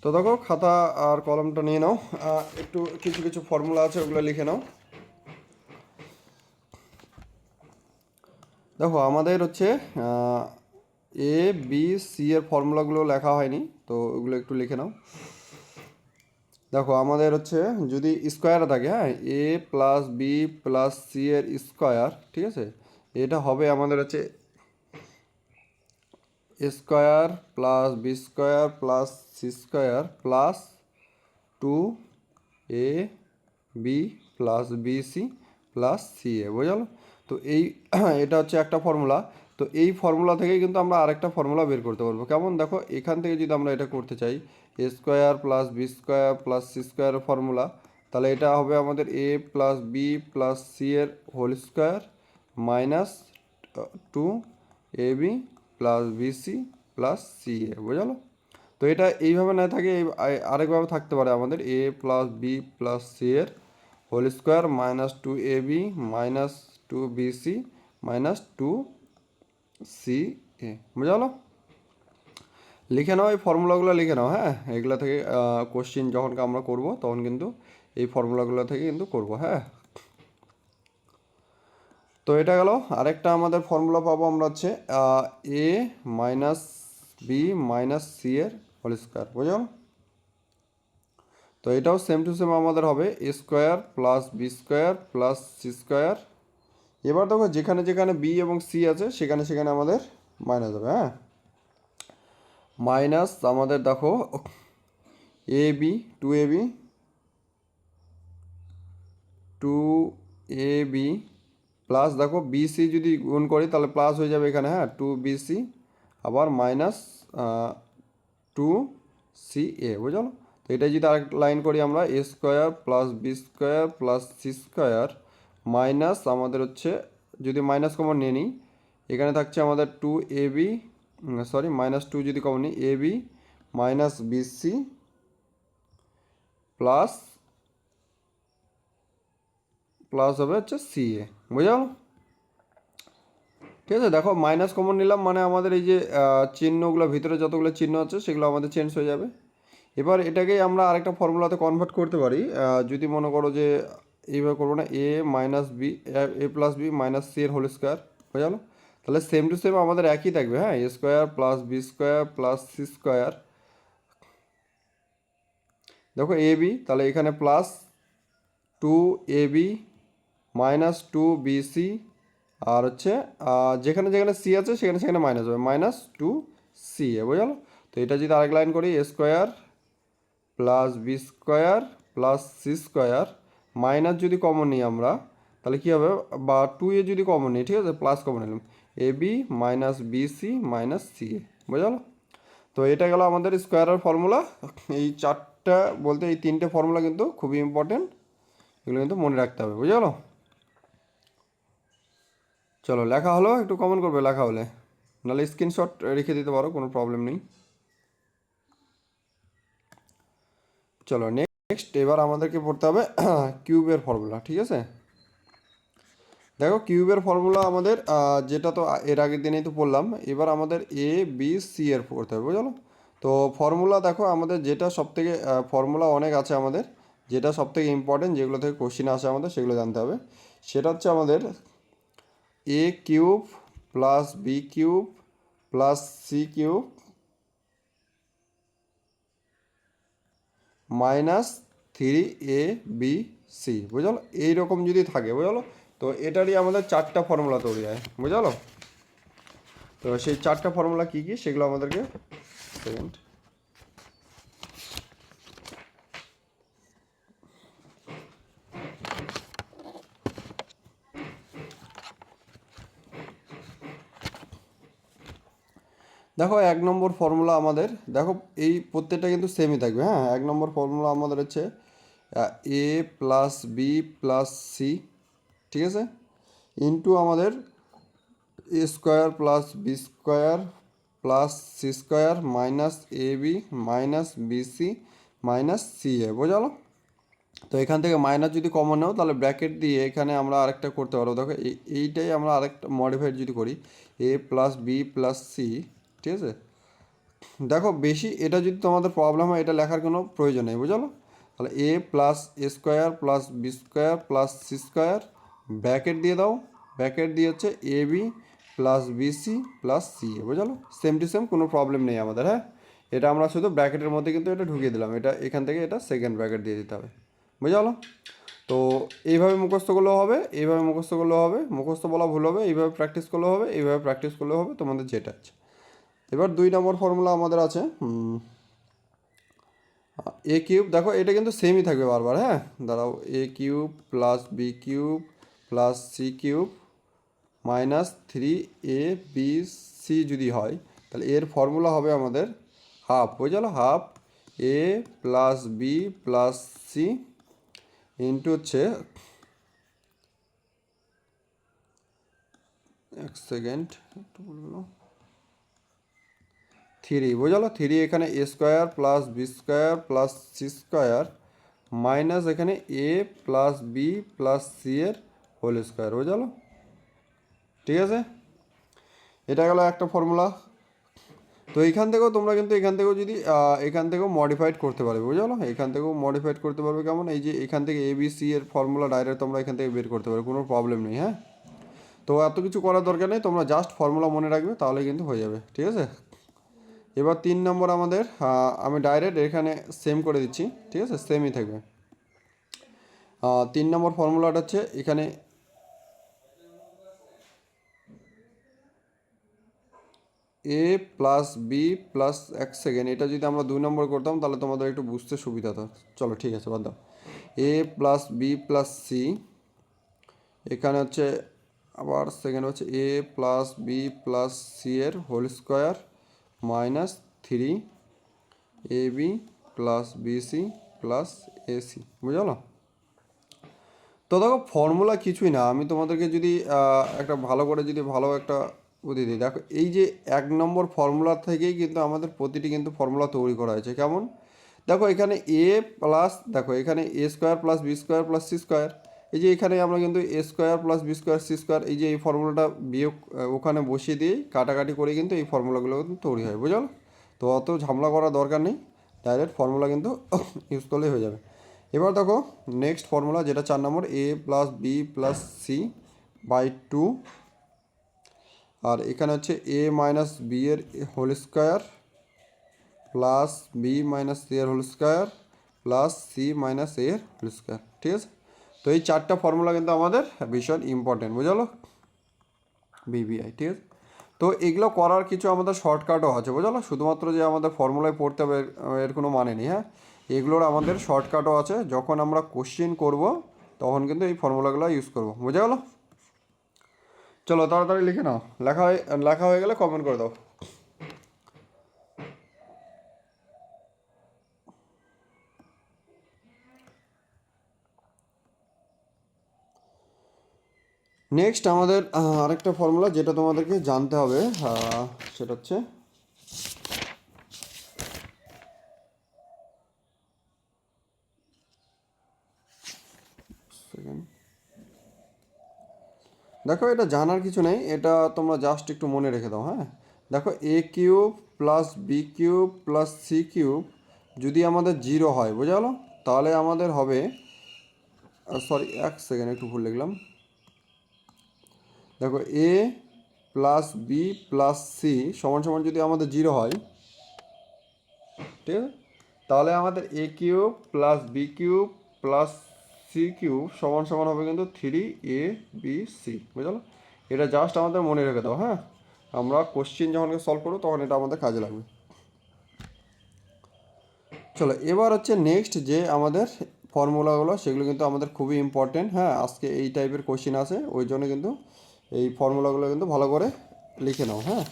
তো দেখো খাতা আর কলমটা নিয়ে নাও, একটু কিছু কিছু ফর্মুলা আছে ওগুলো লিখে নাও। দেখো আমাদের হচ্ছে এ বি সি এর ফর্মুলাগুলো লেখা হয়নি, তো ওগুলো একটু লিখে নাও। দেখো আমাদের হচ্ছে যদি স্কোয়ার থাকে, হ্যাঁ, A plus B plus C এর স্কোয়ার, ঠিক আছে, এটা হবে আমাদের হচ্ছে A square plus B square plus C square plus 2 A B plus B C plus C A, বোঝালো? তো এই এটা হচ্ছে একটা ফর্মুলা। তো এই ফর্মুলা থেকেই কিন্তু আমরা আরেকটা ফর্মুলা বের করতে পারবো। কেমন? দেখো এখান থেকে যদি আমরা এটা করতে চাই, A square plus B square plus C স্কোয়ারের ফর্মুলা, তাহলে এটা হবে আমাদের A plus B plus C এর whole square minus 2 AB plus BC plus C A, বোঝালো? তো এটা এইভাবে না থাকে, আরেকভাবে থাকতে পারে আমাদের A plus B plus C এর whole square minus 2AB minus 2BC minus 2CA, বোঝালো? লিখে নাও, এই ফর্মুলাগুলো লিখে নাও, হ্যাঁ, এগুলো থেকে কোশ্চিন যখন আমরা করব তখন কিন্তু এই ফর্মুলাগুলো থেকে কিন্তু করব, হ্যাঁ। তো এটা গেল। আরেকটা আমাদের ফর্মুলা পাবো আমরা হচ্ছে A minus B minus C এর হোল স্কোয়ার, বুঝলো? তো এটাও সেম টু সেম আমাদের হবে A square plus B square plus C square. এবার দেখো যেখানে যেখানে বি এবং সি আছে সেখানে সেখানে আমাদের মাইনাস হবে, হ্যাঁ। মাইনাস আমাদের দেখো A B 2AB 2AB plus দেখো বিসি যদি গুণ করি তাহলে প্লাস হয়ে যাবে এখানে, হ্যাঁ, 2BC আবার মাইনাস 2CA, বুঝলো? তো এটাই যদি আরেক লাইন করি আমরা, A square plus B square plus C square minus আমাদের হচ্ছে যদি মাইনাস কমন নিয়ে নিই, এখানে থাকছে আমাদের 2AB, সরি মাইনাস 2 যদি কমন নিই, AB minus BC plus plus হবে হচ্ছে সিএ, বুঝলো? ঠিক আছে, দেখো মাইনাস কমন নিলাম মানে আমাদের এই যে চিহ্নগুলো ভিতরে যতগুলো চিহ্ন আছে সেগুলো আমাদের চেঞ্জ হয়ে যাবে। এবার এটাকেই আমরা আরেকটা ফর্মুলাতে কনভার্ট করতে পারি। যদি মনে করো যে এইভাবে করবো না, এ minus B A plus B minus C এর হোল স্কোয়ার হয়ে গেল। তাহলে সেম টু সেম আমাদের একই থাকবে, হ্যাঁ, A square plus B square plus C square. দেখো এ বি, তাহলে এখানে প্লাস 2AB মাইনাস 2BC আর হচ্ছে যেখানে যেখানে সি আছে সেখানে সেখানে মাইনাস হবে, মাইনাস 2CA, বুঝলো? তো এটা যদি আরেক লাইন করি, A square plus B square plus C square minus যদি কমন নিই আমরা তাহলে কী হবে, বা 2A যদি কমন নিই, ঠিক আছে, প্লাস কমন নিলাম, AB minus BC minus CA, বুঝলো? তো এটা গেল আমাদের স্কোয়ারের ফর্মুলা। এই চারটা বলতে এই তিনটে ফর্মুলা কিন্তু খুবই ইম্পর্টেন্ট, এগুলো কিন্তু মনে রাখতে হবে, বুঝলো? চলো লেখা হলো, একটু কমেন্ট করবে লেখা হলে, নাহলে স্ক্রিনশট রেখে দিতে পারো, কোনো প্রবলেম নেই। চলো নেক্সট, এবার আমাদেরকে পড়তে হবে কিউবের ফর্মুলা, ঠিক আছে? দেখো কিউবের ফর্মুলা আমাদের যেটা তো এর আগের দিনেই তো পড়লাম, এবার আমাদের এ বি সি এর পড়তে হবে, বুঝলো? তো ফর্মুলা দেখো আমাদের যেটা সবথেকে ফর্মুলা অনেক আছে আমাদের, যেটা সবথেকে ইম্পর্টেন্ট যেগুলো থেকে কোশ্চিন আসে আমাদের সেগুলো জানতে হবে। সেটা হচ্ছে আমাদের A cube plus B cube plus C cube minus 3ABC, বুঝলো? এইরকম যদি থাকে, বুঝলো, তো এটারই আমাদের চারটা ফর্মুলা তৈরি হয়, বুঝলো? তো সেই চারটা ফর্মুলা কী কী সেগুলো আমাদেরকে সেকেন্ড। দেখো 1 নম্বর ফর্মুলা আমাদের, দেখো এই প্রত্যেকটা কিন্তু সেমই থাকবে, হ্যাঁ। 1 নম্বর ফর্মুলা আমাদের হচ্ছে A plus B plus C, ঠিক আছে, ইন্টু আমাদের A square plus B square plus C square minus AB minus BC minus CA, বোঝালো? তো এখান থেকে মাইনাস যদি কমন নাও তাহলে ব্র্যাকেট দিয়ে এখানে আমরা আরেকটা করতে পারবো। দেখো এইটাই আমরা আরেকটা মডিফাইড যদি করি, এ প্লাস বি প্লাস সি, ঠিক আছে, দেখো বেশি এটা যদি তোমাদের প্রবলেম হয় এটা লেখার কোনো প্রয়োজন নেই, বুঝলো? তাহলে A plus A square plus B square plus C square, bracket দিয়ে দাও, ব্র্যাকেট দিয়ে হচ্ছে A B plus BC plus C A, বুঝলো? সেম টু সেম, কোনো প্রবলেম নেই আমাদের। হ্যাঁ, এটা আমরা শুধু ব্র্যাকেটের মধ্যে কিন্তু এটা ঢুকিয়ে দিলাম, এটা এখান থেকে এটা সেকেন্ড ব্র্যাকেট দিয়ে দিতে হবে, বুঝলো? তো এইভাবে মুখস্থ করলেও হবে, এইভাবে মুখস্থ করলেও হবে, মুখস্থ বলা ভুল হবে, এইভাবে প্র্যাকটিস করলেও হবে, এইভাবে প্র্যাকটিস করলেও হবে, তোমাদের যেটা আছে। এবার 2 নম্বর ফর্মুলা আমাদের আছে এ কিউব। দেখো এটা কিন্তু সেমই থাকবে বারবার। হ্যাঁ, দাঁড়াও, A cube plus B cube plus C cube minus 3ab যদি হয়, তাহলে এর ফর্মুলা হবে আমাদের হাফ, বুঝলো? Half A plus B plus C into হচ্ছে, এক সেকেন্ড একটু বললো, 3, বুঝলো? 3 এখানে A square plus B square plus C square minus এখানে A plus B plus C এর হোল স্কোয়ার, বুঝলো? ঠিক আছে, এটা গেল একটা ফর্মুলা। তো এইখান থেকেও তোমরা কিন্তু এখান থেকেও যদি এখান থেকেও মডিফাইড করতে পারবে, বুঝলো? এখান থেকেও মডিফাইড করতে পারবে। কেমন? এই যে এখান থেকে এ বি সি এর ফর্মুলা ডাইরেক্ট তোমরা এখান থেকে বের করতে পারবে, কোনো প্রবলেম নেই। হ্যাঁ, তো এত কিছু করার দরকার নেই, তোমরা জাস্ট ফর্মুলা মনে রাখবে, তাহলে কিন্তু হয়ে যাবে। ঠিক আছে, এবার 3 নম্বর আমাদের, আমি ডাইরেক্ট এখানে সেম করে দিচ্ছি, ঠিক আছে? সেমই থাকবে। 3 নম্বর ফর্মুলাটা হচ্ছে এখানে এ প্লাস বি প্লাস, এক সেকেন্ড, এটা যদি আমরা 2 নম্বর করতাম তাহলে তোমাদের একটু বুঝতে সুবিধা হতো। চলো ঠিক আছে, বাদ দাও। A plus B plus C, এখানে হচ্ছে আবার সেকেন্ড হচ্ছে A plus B plus C এর whole square minus 3ab plus BC plus AC, বুঝলো? তো দেখো ফর্মুলা কিছুই না, আমি তোমাদেরকে যদি একটা ভালো করে যদি ভালো একটা বুদ্ধি দিই, দেখো এই যে 1 নম্বর ফর্মুলা থেকেই কিন্তু আমাদের প্রতিটি কিন্তু ফর্মুলা তৈরি করা হয়েছে। কেমন? দেখো এখানে এ প্লাস, দেখো এখানে A square plus B square plus C square, এই যে এখানে আমরা কিন্তু A square plus B square C square, এই যে এই ফর্মুলাটা বিয়োগ ওখানে বসিয়ে দিয়ে কাটাকাটি করে কিন্তু এই ফর্মুলাগুলো কিন্তু তৈরি হয়, বুঝলো? তো অত ঝামেলা করার দরকার নেই, ডাইরেক্ট ফর্মুলা কিন্তু ইউজ করলেই হয়ে যাবে। এবার দেখো নেক্সট ফর্মুলা, যেটা 4 number, A plus B plus C by 2, আর এখানে হচ্ছে এ মাইনাস বি এর whole square plus B minus C এর whole square plus C minus A এর হোল স্কোয়ার। ঠিক আছে, তো এই 4টা ফর্মুলা কিন্তু আমাদের ভীষণ ইম্পর্টেন্ট, বুঝলো? বিবিআই, ঠিক আছে? তো এগুলো করার কিছু আমাদের শর্টকাটও আছে, বুঝলো? শুধুমাত্র যে আমাদের ফর্মুলায় পড়তে হবে এর কোনো মানে নেই। হ্যাঁ, এগুলোর আমাদের শর্টকাটও আছে, যখন আমরা কোশ্চেন করব তখন কিন্তু এই ফর্মুলাগুলো ইউজ করব, বুঝে গেলো? চলো তাড়াতাড়ি লিখে নাও, লেখা হয়ে গেলে কমেন্ট করে দাও। নেক্সট আমাদের আরেকটা ফর্মুলা যেটা তোমাদেরকে জানতে হবে, সেটা হচ্ছে দেখো এটা জানার কিছু নেই, এটা তোমরা জাস্ট একটু মনে রেখে দাও। হ্যাঁ, দেখো A cube plus B cube plus C cube যদি আমাদের 0 হয়, বোঝা গেলো? তাহলে আমাদের হবে, সরি এক সেকেন্ড একটু ভুল লিখলাম, দেখো এ প্লাস বি প্লাস সি সমান সমান যদি আমাদের 0 হয়, ঠিক আছে, তাহলে আমাদের A cube plus B cube plus C cube সমান সমান হবে কিন্তু 3ab, বুঝলো? এটা জাস্ট আমাদের মনে রেখে দাও। হ্যাঁ, আমরা কোশ্চেন যখন সলভ করবো তখন এটা আমাদের কাজে লাগবে। চলো এবার হচ্ছে নেক্সট যে আমাদের ফর্মুলাগুলো, সেগুলো কিন্তু আমাদের খুবই ইম্পর্টেন্ট। হ্যাঁ, আজকে এই টাইপের কোশ্চেন আছে, ওই জন্য কিন্তু এই ফর্মুলাগুলো কিন্তু ভালো করে লিখে নাও। হ্যাঁ,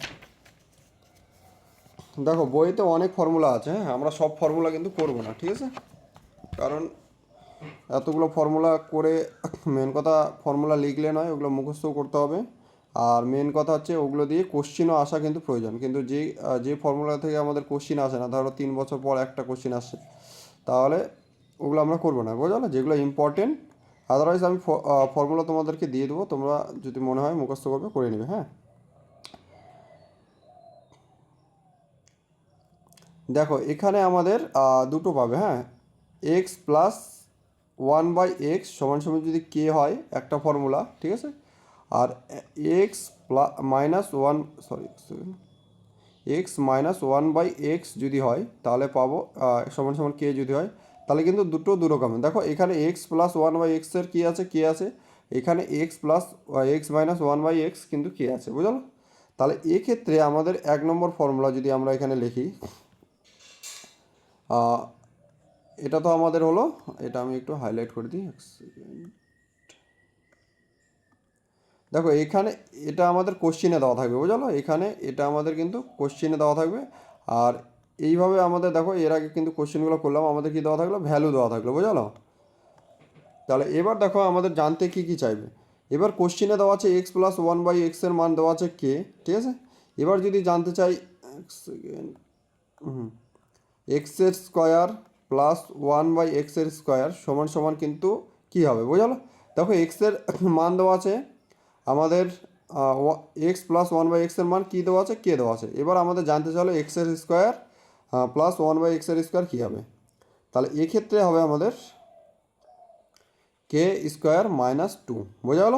দেখো বইতে অনেক ফর্মুলা আছে। হ্যাঁ, আমরা সব ফর্মুলা কিন্তু করবো না, ঠিক আছে? কারণ এতগুলো ফর্মুলা করে মেন কথা ফর্মুলা লিখলে নয়, ওগুলো মুখস্থও করতে হবে। আর মেন কথা হচ্ছে ওগুলো দিয়ে কোশ্চিনও আসা কিন্তু প্রয়োজন, কিন্তু যে ফর্মুলা থেকে আমাদের কোশ্চিন আসে না, ধরো 3 বছর পর একটা কোশ্চিন আসছে, তাহলে ওগুলো আমরা করবো না, বুঝলো? যেগুলো ইম্পর্টেন্ট, আদারওয়াইজ আমি ফর্মুলা তোমাদেরকে দিয়ে দেবো, তোমরা যদি মনে হয় মুখস্থ করবে করে নেবে। হ্যাঁ, দেখো এখানে আমাদের দুটো পাবে, হ্যাঁ, X plus one by X সমান সমান যদি কে হয় একটা ফর্মুলা, ঠিক আছে, আর X minus one, sorry, X minus one by X যদি হয় তাহলে পাবো সমান সমান কে যদি হয়, তাহলে কিন্তু দুটো দু রকমের। দেখো এখানে এক্স প্লাস ওয়ান বাই এক্সের কী আছে, কে আছে, এখানে x plus x minus one by x কিন্তু কে আছে, বুঝলো। তাহলে এক্ষেত্রে আমাদের এক নম্বর ফর্মুলা যদি আমরা এখানে লিখি, এটা তো আমাদের হলো, এটা আমি একটু হাইলাইট করে দিই, দেখো এখানে এটা আমাদের কোশ্চিনে দেওয়া থাকবে, বুঝলো, এখানে এটা আমাদের কিন্তু কোশ্চিনে দেওয়া থাকবে। আর এইভাবে আমাদের দেখো এর আগে কিন্তু কোশ্চেনগুলো করলাম, আমাদের কি দেওয়া থাকলো, ভ্যালু দেওয়া থাকলো, বুঝলো। তাহলে এবার দেখো আমাদের জানতে কি কি চাইবে। এবার কোশ্চিনে দেওয়া আছে এক্স প্লাস ওয়ান বাই এক্সের মান দেওয়া আছে কে, ঠিক আছে। এবার যদি জানতে চাই এক্সের স্কোয়ার প্লাস ওয়ান বাই এক্সের স্কোয়ার সমান সমান কিন্তু কী হবে, বুঝলো। দেখো এক্সের মান দেওয়া আছে আমাদের, এক্স প্লাস ওয়ান বাই এক্সের মান কী দেওয়া আছে, কে দেওয়া আছে। এবার আমাদের জানতে চাইলে এক্সের স্কোয়ার প্লাস ওয়ান বাই এক্সের স্কোয়ার কী হবে। তাহলে এক্ষেত্রে হবে আমাদের কে স্কোয়ার মাইনাস টু, বোঝা গেল।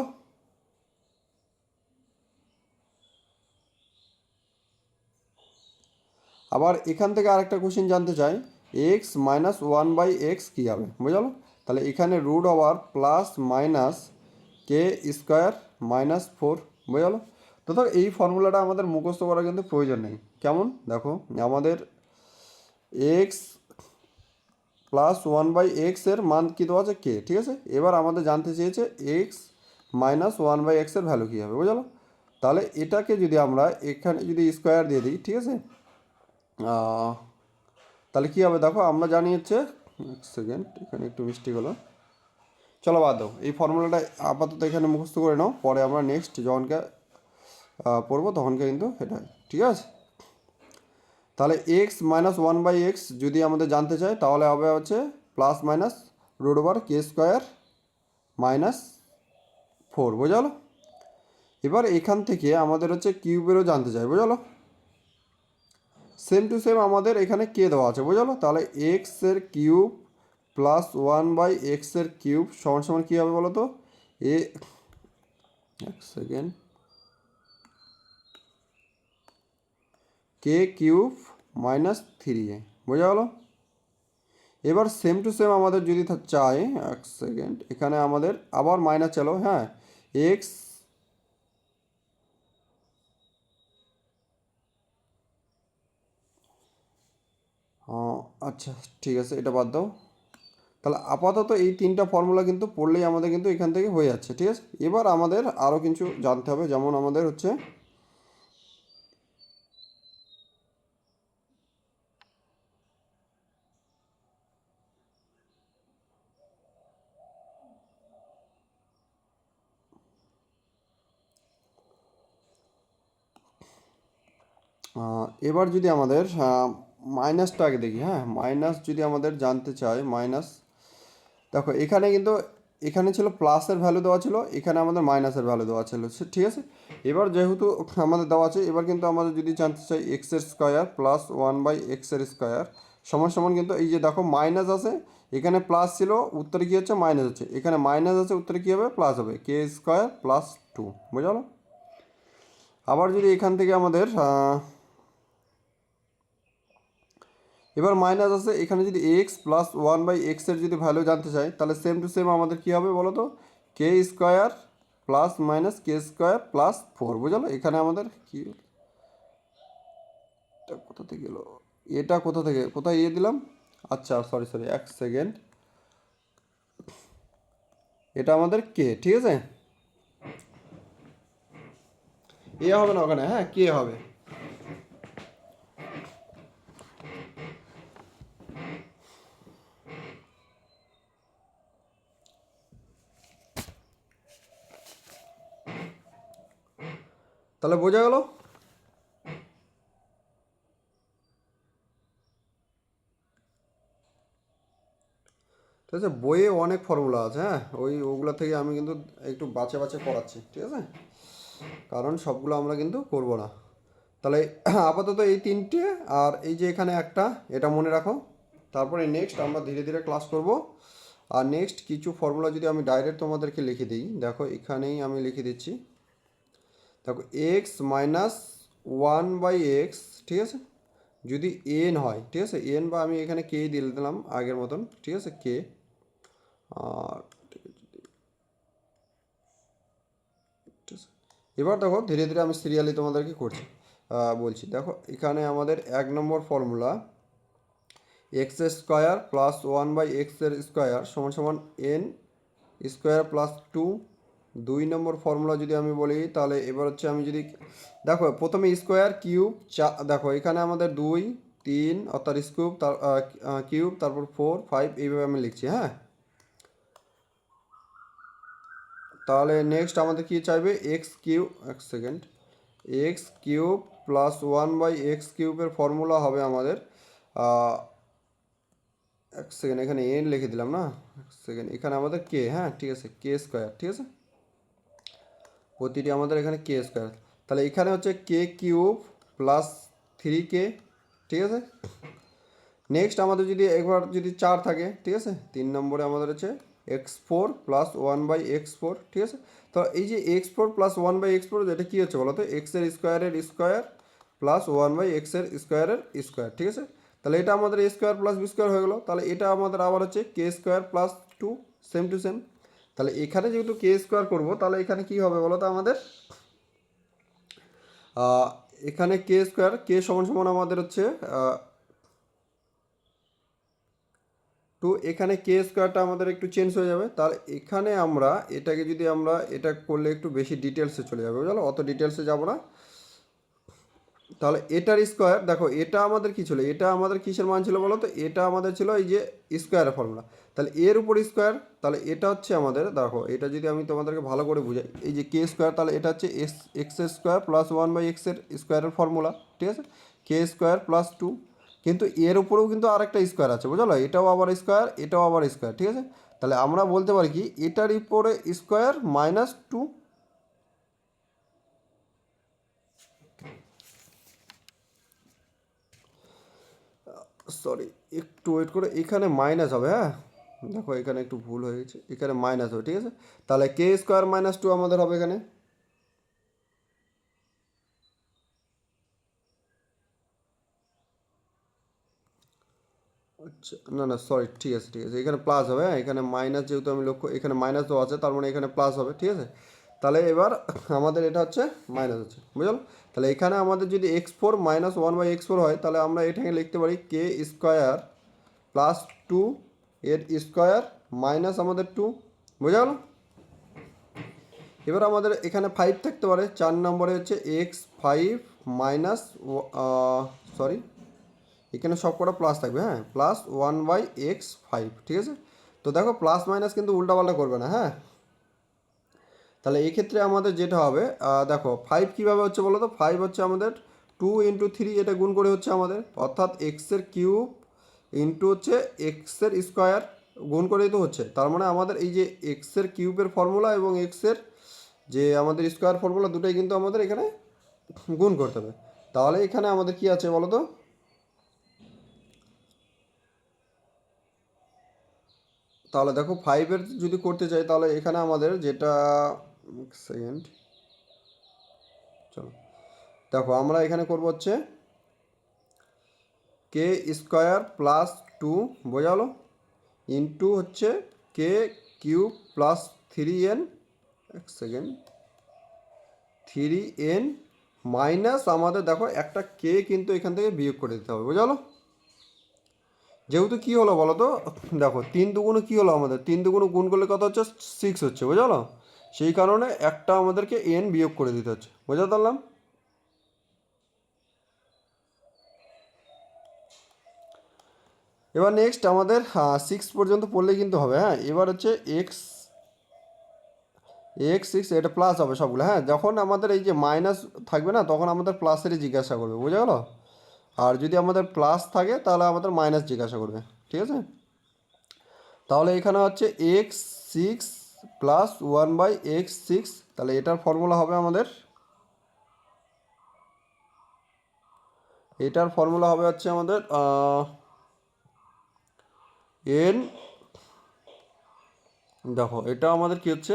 আবার এখান থেকে আরেকটা কোশ্চেন জানতে চাই, X minus one by X কী হবে, বোঝালো। তাহলে এখানে root over plus minus K square minus four, বোঝালো। তো দেখো এই ফর্মুলাটা আমাদের মুখস্থ করার কিন্তু প্রয়োজন নেই। কেমন, দেখো আমাদের এক্স প্লাস ওয়ান বাই এক্সের মান কী দেওয়া আছে, কে, ঠিক আছে। এবার আমাদের জানতে চেয়েছে এক্স মাইনাস ওয়ান বাই এক্সের ভ্যালু কী হবে, বোঝালো। তাহলে এটাকে যদি আমরা এখানে যদি স্কোয়ার দিয়ে দিই, ঠিক আছে, তাহলে কী হবে, দেখো আমরা জানি হচ্ছে, এক সেকেন্ড, এখানে একটু মিস্টেক হলো, চলো বাদ দাও, এই ফর্মুলাটা আপাতত এখানে মুখস্থ করে নাও, পরে আমরা নেক্সট যখনকে পড়বো তখনকে কিন্তু এটা, ঠিক আছে। তাহলে X minus one by X যদি আমাদের জানতে চাই তাহলে হবে হচ্ছে plus minus root over K square minus four, বোঝালো। এবার এখান থেকে আমাদের হচ্ছে কিউবেরও জানতে চাই, বোঝালো। সেম টু সেম আমাদের এখানে কে দেওয়া আছে, বোঝালো। তাহলে এক্সের কিউব প্লাস ওয়ান বাই এক্সের কিউব সমান সমান কী হবে বলো তো, এক second, K cube minus three এ, বোঝা গেলো। এবার সেম টু সেম আমাদের যদি চাই, এক সেকেন্ড, এখানে আমাদের আবার মাইনাস চলো, হ্যাঁ, এক্স আচ্ছা ঠিক আছে, এটা বাদ দাও। তাহলে আপাতত এই তিনটা ফর্মুলা কিন্তু পড়লেই আমাদের কিন্তু এখান থেকে হয়ে যাচ্ছে, ঠিক আছে। এবার আমাদের আরও কিছু জানতে হবে, যেমন আমাদের হচ্ছে এবার যদি আমাদের মাইনাসটা আগে দেখি, হ্যাঁ, মাইনাস যদি আমাদের জানতে চাই, মাইনাস, দেখো এখানে কিন্তু এখানে ছিল প্লাসের ভ্যালু দেওয়া ছিল, এখানে আমাদের মাইনাসের ভ্যালু দেওয়া ছিল, ঠিক আছে। এবার যেহেতু আমাদের দেওয়া আছে, এবার কিন্তু আমাদের যদি জানতে চাই এক্সের স্কোয়ার প্লাস ওয়ান বাই এক্সের স্কোয়ার সমান সমান কিন্তু এই যে দেখো মাইনাস আছে, এখানে প্লাস ছিল, উত্তরে কী হচ্ছে মাইনাস হচ্ছে, এখানে মাইনাস আছে, উত্তরে কী হবে প্লাস হবে, কে স্কোয়ার প্লাস টু, বোঝালো। আবার যদি এখান থেকে আমাদের এবার মাইনাস আছে, এখানে যদি এক্স প্লাস ওয়ান বাই এক্সের যদি ভ্যালু জানতে চাই তাহলে সেম টু সেম আমাদের কী হবে বলো তো, কে square plus minus K square plus four, বুঝলো। এখানে আমাদের কি, এটা কোথা থেকে গেলো, এটা কোথা থেকে কোথায় দিলাম, আচ্ছা সরি সরি, এক সেকেন্ড, এটা আমাদের কে, ঠিক আছে, এ হবে না ওখানে, হ্যাঁ, কে হবে। তাহলে বোঝা গেল। ঠিক আছে, বইয়ে অনেক ফর্মুলা আছে, হ্যাঁ, ওগুলো থেকে আমি কিন্তু একটু বাছে বাছে করাচ্ছি, ঠিক আছে, কারণ সবগুলো আমরা কিন্তু করবো না। তাহলে আপাতত এই তিনটে, আর এই যে এখানে একটা, এটা মনে রাখো। তারপরে নেক্সট আমরা ধীরে ধীরে ক্লাস করব। আর নেক্সট কিছু ফর্মুলা যদি আমি ডাইরেক্ট তোমাদেরকে লিখে দিই, দেখো এখানেই আমি লিখে দিচ্ছি। দেখো x minus one by x, ঠিক আছে, যদি এন হয়, ঠিক আছে, এন বা আমি এখানে কে দিয়ে দিলাম আগের মতন, ঠিক আছে, কে। আর এবার দেখো ধীরে ধীরে আমি সিরিয়ালি তোমাদেরকে করছি, বলছি। দেখো এখানে আমাদের 1 number formula X square plus one by এক্সের স্কোয়ার সমান সমান N square plus two. 2 number formula যদি আমি বলি, তাহলে এবার হচ্ছে আমি যদি দেখো প্রথমে স্কোয়ার কিউব দেখো এখানে আমাদের 2 3 অর্থাৎ স্কিউব, তার কিউব, তারপর 4 5 এইভাবে আমি লিখছি, হ্যাঁ। তাহলে নেক্সট আমাদের কি চাইবে, এক্স কিউব, এক second, x cube plus one by x কিউবের ফর্মুলা হবে আমাদের, এক সেকেন্ড, এখানে এন লিখে দিলাম না, এক সেকেন্ড, এখানে আমাদের কে, হ্যাঁ ঠিক আছে, কে স্কোয়ার, ঠিক আছে, প্রতিটি আমাদের এখানে কে স্কোয়ার। তাহলে এখানে হচ্ছে কে কিউব প্লাস 3k, ঠিক আছে। নেক্সট আমাদের যদি একবার যদি 4 থাকে, ঠিক আছে, 3 নম্বরে আমাদের হচ্ছে x4 plus one by x4, ঠিক আছে। তো এই যে x4 plus one by x4, এটা কী হচ্ছে বলো তো, এক্সের স্কোয়ারের স্কোয়ার প্লাস ওয়ান বাই এক্সের স্কোয়ারের স্কোয়ার, ঠিক আছে। তাহলে এটা আমাদের A square plus B square হয়ে গেলো। তাহলে এটা আমাদের আবার হচ্ছে K square plus 2, same to same. তাহলে এখানে যেহেতু কে স্কোয়ার করবো, তাহলে এখানে কি হবে বলো তো আমাদের, এখানে কে স্কোয়ার, কে সমান সমান আমাদের হচ্ছে টু, এখানে কে স্কোয়ারটা আমাদের একটু চেঞ্জ হয়ে যাবে। তাহলে এখানে আমরা এটাকে যদি আমরা এটা করলে একটু বেশি ডিটেলসে চলে যাবে, বুঝলো, অত ডিটেলসে যাব না। তাহলে এটার স্কোয়ার, দেখো এটা আমাদের কী ছিল, এটা আমাদের কিসের মান ছিল বলো তো, এটা আমাদের ছিল এই যে স্কোয়ারের ফর্মুলা। তাহলে এর উপর স্কোয়ার, তাহলে এটা হচ্ছে আমাদের, দেখো এটা যদি আমি তোমাদেরকে ভালো করে বুঝাই, এই যে কে স্কোয়ার, তাহলে এটা হচ্ছে x square plus one by এক্সের স্কোয়ারের ফর্মুলা, ঠিক আছে, কে স্কোয়ার প্লাস 2। কিন্তু এর উপরেও কিন্তু আরেকটা স্কোয়ার আছে, বুঝলো, এটাও আবার স্কোয়ার, এটাও আবার স্কোয়ার, ঠিক আছে। তাহলে আমরা বলতে পারি কি, এটার উপরে স্কোয়ার মাইনাস 2, সরি একটু ওয়েট করে, এখানে মাইনাস হবে, হ্যাঁ দেখো এখানে একটু ভুল হয়ে গেছে, এখানে মাইনাস হবে, ঠিক আছে। তাহলে কে স্কোয়ার মাইনাস 2 আমাদের হবে এখানে। আচ্ছা না না সরি, ঠিক আছে ঠিক আছে, এখানে প্লাস হবে, হ্যাঁ এখানে মাইনাস যেহেতু আমি লক্ষ্য, এখানে মাইনাস দেওয়া আছে, তার মানে এখানে প্লাস হবে, ঠিক আছে। তাহলে এবার আমাদের এটা হচ্ছে মাইনাস হচ্ছে, বুঝলো। তাহলে এখানে আমাদের যদি x4 minus one by x4 হয়, তাহলে আমরা এটাকে লিখতে পারি কে স্কোয়ার প্লাস 2 এর স্কোয়ার মাইনাস আমাদের 2, বুঝা গেল। এবার আমাদের এখানে 5 থাকতে পারে, 4 নম্বরে হচ্ছে x5 মাইনাস, সরি এখানে সব কটা প্লাস থাকবে, হ্যাঁ, প্লাস ওয়ান বাই x5, ঠিক আছে। তো দেখো প্লাস মাইনাস কিন্তু উল্টাপাল্টা করবে না, হ্যাঁ। তাহলে এই ক্ষেত্রে আমাদের যেটা হবে, দেখো 5 কীভাবে হচ্ছে বলো তো, 5 হচ্ছে আমাদের 2 ইন্টু 3, এটা গুণ করে হচ্ছে আমাদের, অর্থাৎ এক্সের কিউব ইন্টু হচ্ছে এক্সের স্কোয়ার গুণ করেই তো হচ্ছে। তার মানে আমাদের এই যে এক্সের কিউবের ফর্মুলা এবং এক্সের যে আমাদের স্কোয়ার ফর্মুলা, দুটোই কিন্তু আমাদের এখানে গুণ করতে হবে। তাহলে এখানে আমাদের কি আছে বলো তো, তাহলে দেখো 5-এর যদি করতে চাই, তাহলে এখানে আমাদের যেটা, সেকেন্ড, চলো দেখো আমরা এখানে করবো হচ্ছে কে স্কোয়ার প্লাস 2, বোঝালো, ইন্টু হচ্ছে কে কিউব প্লাস 3n, এক সেকেন্ড, 3n মাইনাস আমাদের দেখো একটা কে কিন্তু এখান থেকে বিয়োগ করে দিতে হবে, বোঝালো। যেহেতু কী হলো বলো তো, দেখো 3 দুগুণ কী হলো আমাদের, 3 দুগুণ গুণ করলে কত হচ্ছে, 6 হচ্ছে, বোঝালো। সেই কারণে একটা আমাদেরকে এন বিয়োগ করে দিতে হচ্ছে, বোঝাতে পারলাম। এবার নেক্সট আমাদের 6 পর্যন্ত পড়লে কিন্তু হবে, হ্যাঁ। এবার হচ্ছে এক্স 6, এটা প্লাস হবে সবগুলো, হ্যাঁ। যখন আমাদের এই যে মাইনাস থাকবে না, তখন আমাদের প্লাসেরই জিজ্ঞাসা করবে, বুঝা গেলো। আর যদি আমাদের প্লাস থাকে, তাহলে আমাদের মাইনাস জিজ্ঞাসা করবে, ঠিক আছে। তাহলে এখানে হচ্ছে x6 plus one by x6, তাহলে এটার ফর্মুলা হবে আমাদের এটার ফর্মুলা হবে হচ্ছে আমাদের এন, দেখো এটা আমাদের কি হচ্ছে,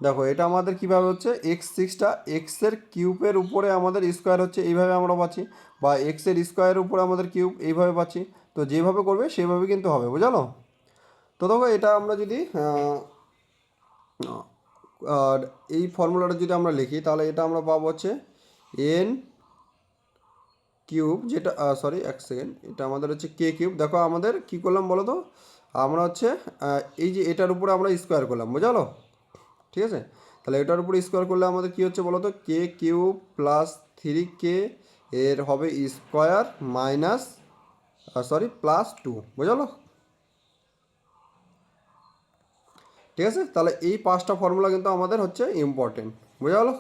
দেখো এটা আমাদের কিভাবে হচ্ছে x6টা এক্সের কিউবের উপরে আমাদের স্কোয়ার হচ্ছে এইভাবে আমরা পাচ্ছি, বা এক্সের স্কোয়ারের উপরে আমাদের কিউব এইভাবে পাচ্ছি। তো যেভাবে করবে সেভাবে কিন্তু হবে, বুঝালো? তো দেখো এটা আমরা যদি আর এই ফর্মুলাটা যদি আমরা লিখি তাহলে এটা আমরা পাবো হচ্ছে এন কিউব, যেটা সরি এক সেকেন্ড, এটা আমাদের হচ্ছে কে কিউব। দেখো আমাদের কি করলাম বলো তো, আমরা হচ্ছে এই যে এটার উপরে আমরা স্কোয়ার করলাম, বুঝালো? ঠিক আছে, তাহলে এটার উপরে স্কোয়ার করলে আমাদের কি হচ্ছে বলো তো, কে কিউব প্লাস 3k এর হবে স্কোয়ার মাইনাস সরি +2, বুঝালো? ঠিক আছে, তাহলে এই 5টা ফর্মুলা কিন্তু আমাদের হচ্ছে ইম্পর্টেন্ট, বুঝালো?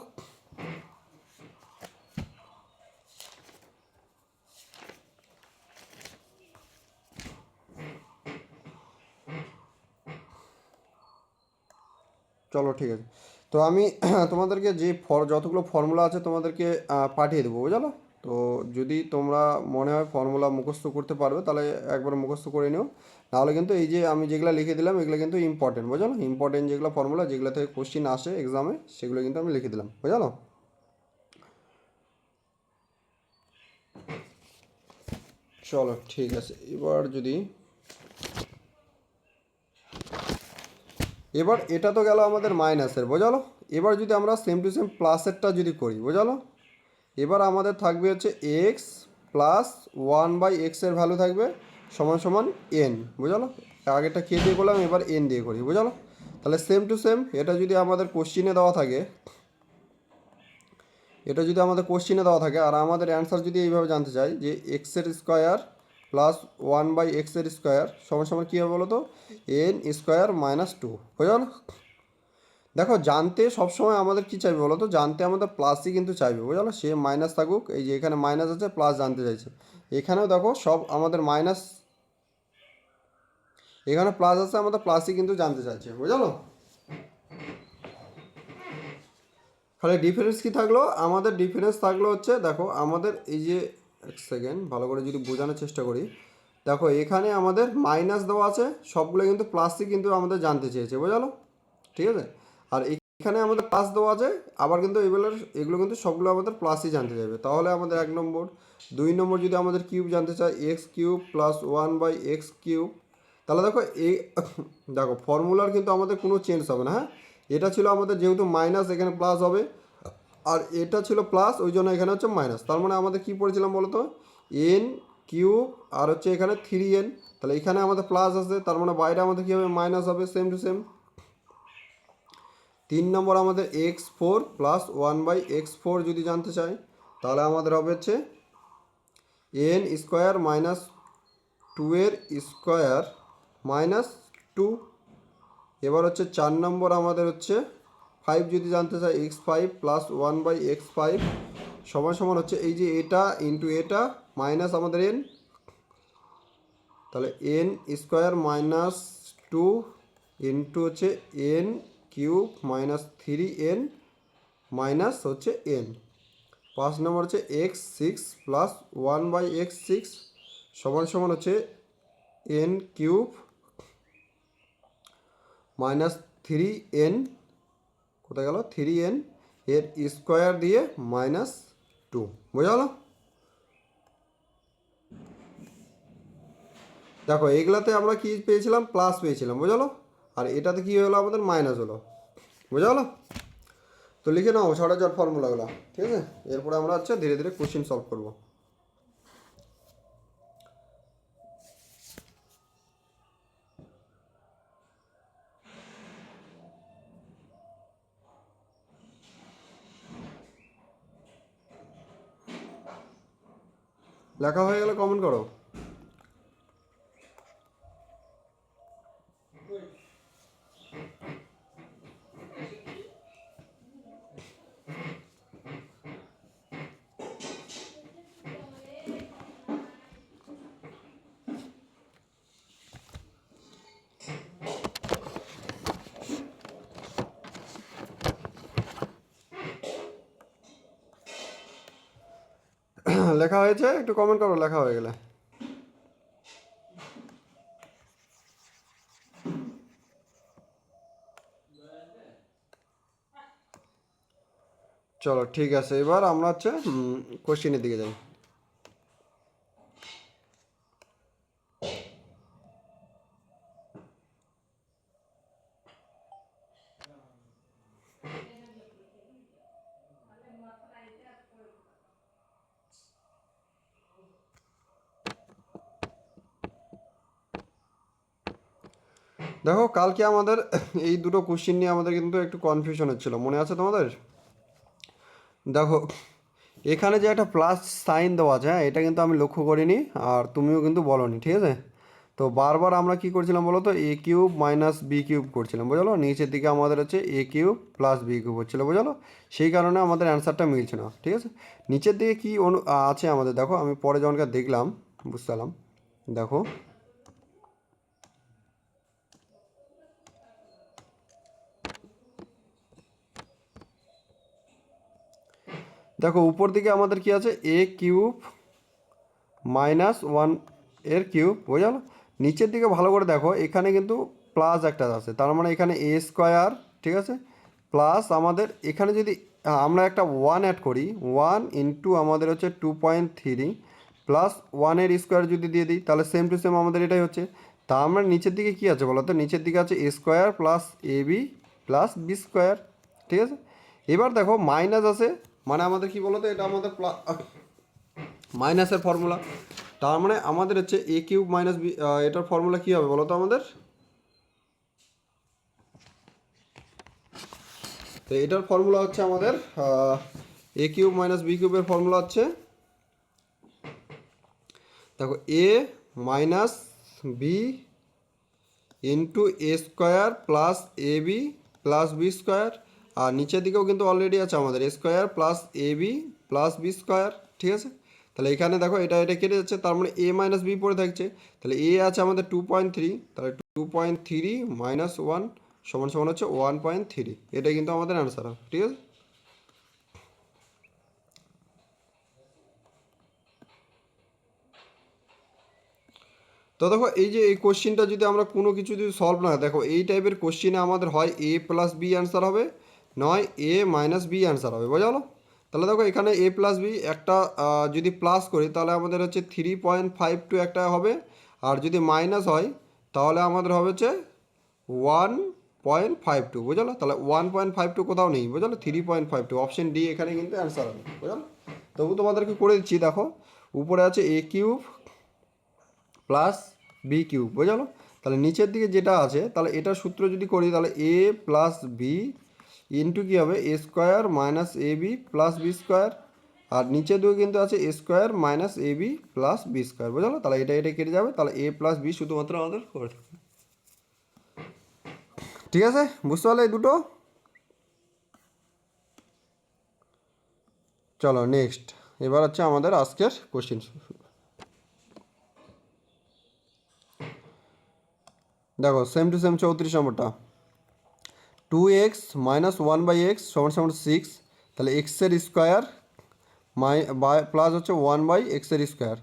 চলো ঠিক আছে, তো আমি তোমাদেরকে যে যতগুলো ফর্মুলা আছে তোমাদেরকে পাঠিয়ে দেবো, বুঝলো? তো যদি তোমরা মনে হয় ফর্মুলা মুখস্থ করতে পারবে তাহলে একবার মুখস্থ করে নিও, নাহলে কিন্তু এই যে আমি যেগুলো লিখে দিলাম এগুলো কিন্তু ইম্পর্টেন্ট, বুঝলো? ইম্পর্টেন্ট যেগুলো ফর্মুলা যেগুলো থেকে কোশ্চিন আসে এক্সামে সেগুলো কিন্তু আমি লিখে দিলাম, বুঝলো? চলো ঠিক আছে, এবার এটা তো গেল আমাদের মাইনাসের, বোঝালো? এবার যদি আমরা সেম টু সেম প্লাসেরটা যদি করি, বোঝালো? এবার আমাদের থাকবে হচ্ছে এক্স প্লাস 1/x-এর ভ্যালু থাকবে সমান সমান এন, বুঝালো? আগেরটা কে দিয়ে করলাম, এবার এন দিয়ে করি, বুঝালো? তাহলে সেম টু সেম এটা যদি আমাদের কোশ্চিনে দেওয়া থাকে, আর আমাদের অ্যান্সার যদি এইভাবে জানতে চাই যে এক্সের স্কোয়ার প্লাস 1/x-এর স্কোয়ার সমান সমান কী হবে বলো তো, এন স্কোয়ার -2, বুঝালো? দেখো জানতে সবসময় আমাদের কি চাইবে বলো তো, জানতে আমাদের প্লাসই কিন্তু চাইবে, বুঝলো? সে মাইনাস থাকুক, এই যে এখানে মাইনাস আছে প্লাস জানতে চাইছে, এখানেও দেখো সব আমাদের মাইনাস, এখানে প্লাস আছে আমাদের প্লাসই কিন্তু জানতে চাইছে, বুঝলো? তাহলে ডিফারেন্স কি থাকলো, আমাদের ডিফারেন্স থাকলো হচ্ছে, দেখো আমাদের এই যে এক সেকেন্ড ভালো করে যদি বোঝানোর চেষ্টা করি, দেখো এখানে আমাদের মাইনাস দেওয়া আছে, সবগুলো কিন্তু প্লাসই কিন্তু আমাদের জানতে চেয়েছে, বুঝলো? ঠিক আছে, আর এখানে আমাদের প্লাস দেওয়া আছে, আবার কিন্তু এগুলো কিন্তু সবগুলো আমাদের প্লাসই জানতে যাবে, তাহলে আমাদের 1 নম্বর। 2 নম্বর যদি আমাদের কিউব জানতে চায়, x³ প্লাস 1/x³, তাহলে দেখো এই দেখো ফর্মুলার কিন্তু আমাদের কোনো চেঞ্জ হবে না, হ্যাঁ? এটা ছিল আমাদের যেহেতু মাইনাস, এখানে প্লাস হবে, আর এটা ছিল প্লাস, ওই জন্য এখানে হচ্ছে মাইনাস, তার মানে আমাদের কি পড়েছিলাম বলো তো, এন কিউব আর হচ্ছে এখানে 3n, তাহলে এখানে আমাদের প্লাস আছে, তার মানে বাইরে আমাদের কী হবে, মাইনাস হবে, সেম টু সেম। 3 নম্বর আমাদের x4 প্লাস 1/x4 যদি জানতে চাই, তাহলে আমাদের হবে হচ্ছে এন স্কোয়ার -2 এর স্কোয়ার -2। এবার হচ্ছে 4 নম্বর আমাদের হচ্ছে 5 যদি জানতে চাই, x5 প্লাস 1/x5 সমান সমান হচ্ছে এই যে এটা ইন্টু এটা মাইনাস আমাদের এন, তাহলে এন স্কোয়ার -2 ইন্টু হচ্ছে এন কিউব -3n মাইনাস হচ্ছে এন। 5 নম্বর হচ্ছে x6 প্লাস 1/x6 সমান সমান হচ্ছে এন কিউব -3n, কোথায় গেল 3n এর স্কোয়ার দিয়ে -2, বোঝা গেল? দেখো এইগুলাতে আমরা কি পেয়েছিলাম, প্লাস পেয়েছিলাম, বোঝালো? আর এটাতে কি হলো, আমাদের মাইনাস হলো, বোঝা গেল? তো লিখে নাও ঝটাঝট ফর্মুলাগুলো, ঠিক আছে? এরপরে আমরা হচ্ছে ধীরে ধীরে কোশ্চিন সলভ করবো। লেখা হয়ে গেলে কমেন্ট করো। লেখা হয়েছে? একটু কমেন্ট করো লেখা হয়ে গেলে। চলো ঠিক আছে, এবার আমরা হচ্ছে কোশ্চেনের দিকে যাই। দেখো কালকে আমাদের এই দুটো কোশ্চেন নিয়ে আমাদের কিন্তু একটু কনফিউশন হচ্ছিলো, মনে আছে তোমাদের? দেখো এখানে যে একটা প্লাস সাইন দেওয়া আছে, হ্যাঁ, এটা কিন্তু আমি লক্ষ্য করিনি আর তুমিও কিন্তু বলনি, ঠিক আছে? তো বারবার আমরা কি করছিলাম বলো তো, এ কিউব মাইনাস বি কিউব করছিলাম, বুঝলো? নিচের দিকে আমাদের হচ্ছে এ কিউব প্লাস বি কিউব হচ্ছিলো, বুঝলো? সেই কারণে আমাদের অ্যান্সারটা মিলছে না, ঠিক আছে? নিচের দিকে কি আছে আমাদের, দেখো আমি পরে যখনকার দেখলাম বুঝতে পারলাম। দেখো দেখো উপর দিকে আমাদের কি আছে, এ কিউব মাইনাস ওয়ান এর কিউব, বুঝলো? নিচের দিকে ভালো করে দেখো, এখানে কিন্তু প্লাস একটা আছে, তার মানে এখানে এ স্কোয়ার, ঠিক আছে? প্লাস আমাদের এখানে যদি আমরা একটা ওয়ান অ্যাড করি, ওয়ান ইন্টু আমাদের হচ্ছে 2.3 প্লাস ওয়ানের স্কোয়ার যদি দিয়ে দিই, তাহলে সেম টু সেম আমাদের এটাই হচ্ছে। তা আমরা নিচের দিকে কী আছে বলো তো, নিচের দিকে আছে এ স্কোয়ার প্লাস এ বি প্লাস বি স্কোয়ার, ঠিক আছে? এবার দেখো মাইনাস আছে, মানে আমাদের কি বলো তো, এটা আমাদের মাইনাসের ফর্মুলা। তার মানে আমাদের হচ্ছে এ কিউব মাইনাস বি, এটার ফর্মুলা কী হবে বলো তো আমাদের? তো এটার ফর্মুলা হচ্ছে আমাদের এ কিউব মাইনাস বি কিউবের ফর্মুলা হচ্ছে, দেখো এ মাইনাস বি ইন্টু এ স্কোয়ার প্লাস এ বি প্লাস বি স্কোয়ার, আর নিচের দিকেও কিন্তু অলরেডি আছে আমাদের A square plus A B plus B square, ঠিক আছে? তাহলে এখানে দেখো এটা এটা কেটে যাচ্ছে, তার মানে এ মাইনাস বি পড়ে থাকছে। তাহলে এ আছে আমাদের 2.3, তাহলে 2.3 মাইনাস ওয়ান সমান সমান হচ্ছে 1.3, এটা কিন্তু আমাদের অ্যান্সার, ঠিক আছে? তো দেখো এই যে এই কোশ্চিনটা যদি আমরা কোনো কিছু যদি সলভ না, দেখো এই টাইপের কোশ্চিনে আমাদের হয় এ প্লাস বি অ্যান্সার হবে, নয় এ মাইনাস বি অ্যান্সার হবে, বোঝালো? তাহলে দেখো এখানে এ প্লাস বি একটা যদি প্লাস করি তাহলে আমাদের হচ্ছে 3.52 একটা হবে, আর যদি মাইনাস হয় তাহলে আমাদের হবে হচ্ছে 1.52, বোঝালো? তাহলে 1.52 কোথাও নেই, বোঝালো? 3.52, অপশন ডি এখানে কিন্তু অ্যান্সার হবে, বোঝালো? তবু তোমাদেরকে করে দিচ্ছি, দেখো উপরে আছে এ কিউব প্লাস বি কিউব, বোঝালো? তাহলে নিচের দিকে যেটা আছে, তাহলে এটার সূত্র যদি করি তাহলে এ প্লাস বি ইন্টু কী হবে, A square minus A B plus B square, আর নিচের দিকে কিন্তু আছে এ স্কোয়ার মাইনাস এ বি প্লাস বি স্কোয়ার, বোঝালো? তাহলে এটা এটা কেটে যাবে, তাহলে এ প্লাস বি শুধুমাত্র আমাদের করে থাকবে, ঠিক আছে? বুঝতে পারলে এই দুটো? চলো নেক্সট, এবার হচ্ছে আমাদের আজকের কোশ্চিন। দেখো সেম টু সেম 34 নম্বরটা, 2x-1/x সমান সমান 6, তাহলে এক্সের স্কোয়ার প্লাস হচ্ছে 1/x-এর স্কোয়ার।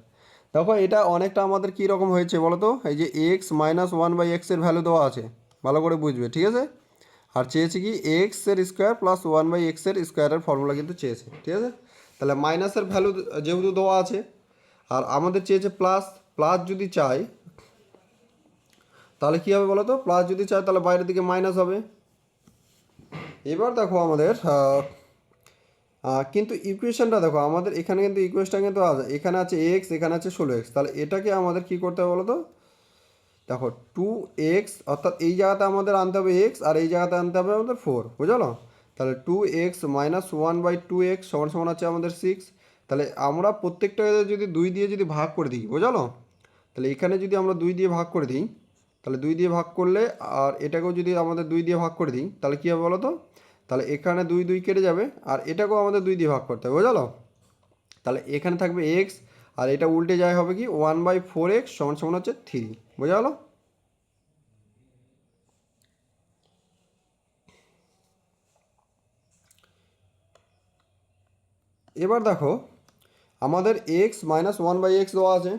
দেখো এটা অনেকটা আমাদের কী রকম হয়েছে বলো তো, এই যে x-1/x-এর ভ্যালু দেওয়া আছে, ভালো করে বুঝবে, ঠিক আছে? আর চেয়েছে কি এক্সের স্কোয়ার প্লাস 1/x-এর স্কোয়ারের ফর্মুলা কিন্তু চেয়েছে, ঠিক আছে? তাহলে মাইনাসের ভ্যালু যেহেতু দেওয়া আছে, আর আমাদের চেয়েছে প্লাস, প্লাস যদি চাই তাহলে কী হবে বলো তো, প্লাস যদি চাই তাহলে বাইরের দিকে মাইনাস হবে। এবার দেখো আমাদের কিন্তু ইকুয়েশনটা দেখো আমাদের এখানে কিন্তু ইকুয়েশনটা কিন্তু আছে, এখানে আছে এক্স, এখানে আছে 16x, তাহলে এটাকে আমাদের কি করতে হবে বলো তো, দেখো 2x অর্থাৎ এই জায়গাতে আমাদের আনতে হবে এক্স, আর এই জায়গাতে আনতে হবে আমাদের 4, বুঝলো? তাহলে 2x মাইনাস 1/2x সমান সমান আছে আমাদের 6। তাহলে আমরা প্রত্যেকটা যদি 2 দিয়ে যদি ভাগ করে দিই, বুঝলো? তাহলে এখানে যদি আমরা 2 দিয়ে ভাগ করে দিই, তাহলে 2 দিয়ে ভাগ করলে, আর এটাকেও যদি আমাদের 2 দিয়ে ভাগ করে দিই, তাহলে কী হবে বলো তো, তাহলে এখানে 2 2 কেটে যাবে, আর এটাকেও আমাদের 2 দিয়ে ভাগ করতে হবে, বুঝলো? তাহলে এখানে থাকবে এক্স, আর এটা উল্টে যায় হবে কি 1/4x সমান সমান হচ্ছে 3, বোঝা গেলো? এবার দেখো আমাদের x minus one by x দেওয়া আছে।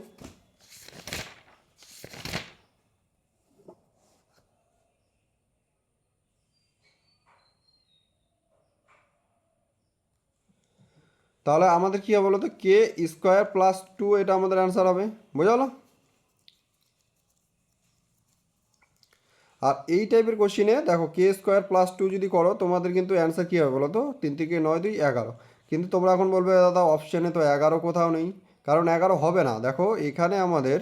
তাহলে আমাদের কী হবে বলো তো, কে স্কোয়ার প্লাস টু, এটা আমাদের অ্যান্সার হবে, বুঝা গেলো? আর এই টাইপের কোশ্চিনে দেখো কে স্কোয়ার প্লাস টু যদি করো তোমাদের কিন্তু অ্যান্সার কী হবে বলো তো, 3 থেকে 9 2 11। কিন্তু তোমরা এখন বলবে দাদা অপশানে তো 11 কোথাও নেই, কারণ 11 হবে না। দেখো এখানে আমাদের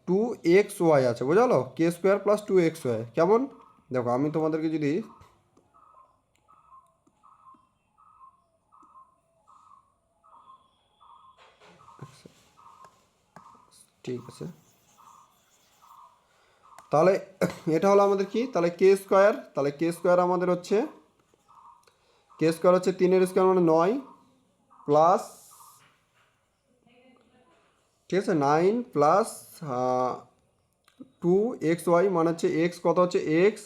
2xy আছে, বুঝলো? কে স্কোয়ার প্লাস 2xy কেমন? দেখো আমি তোমাদেরকে যদি, ঠিক আছে, তাহলে এটা হলো আমাদের কি, তাহলে কে স্কোয়ার, তাহলে কে স্কোয়ার আমাদের হচ্ছে, কে স্কোয়ার হচ্ছে 3 মানে 9 প্লাস, ঠিক আছে, 9 প্লাস 2xy মানে হচ্ছে এক্স কত হচ্ছে এক্স,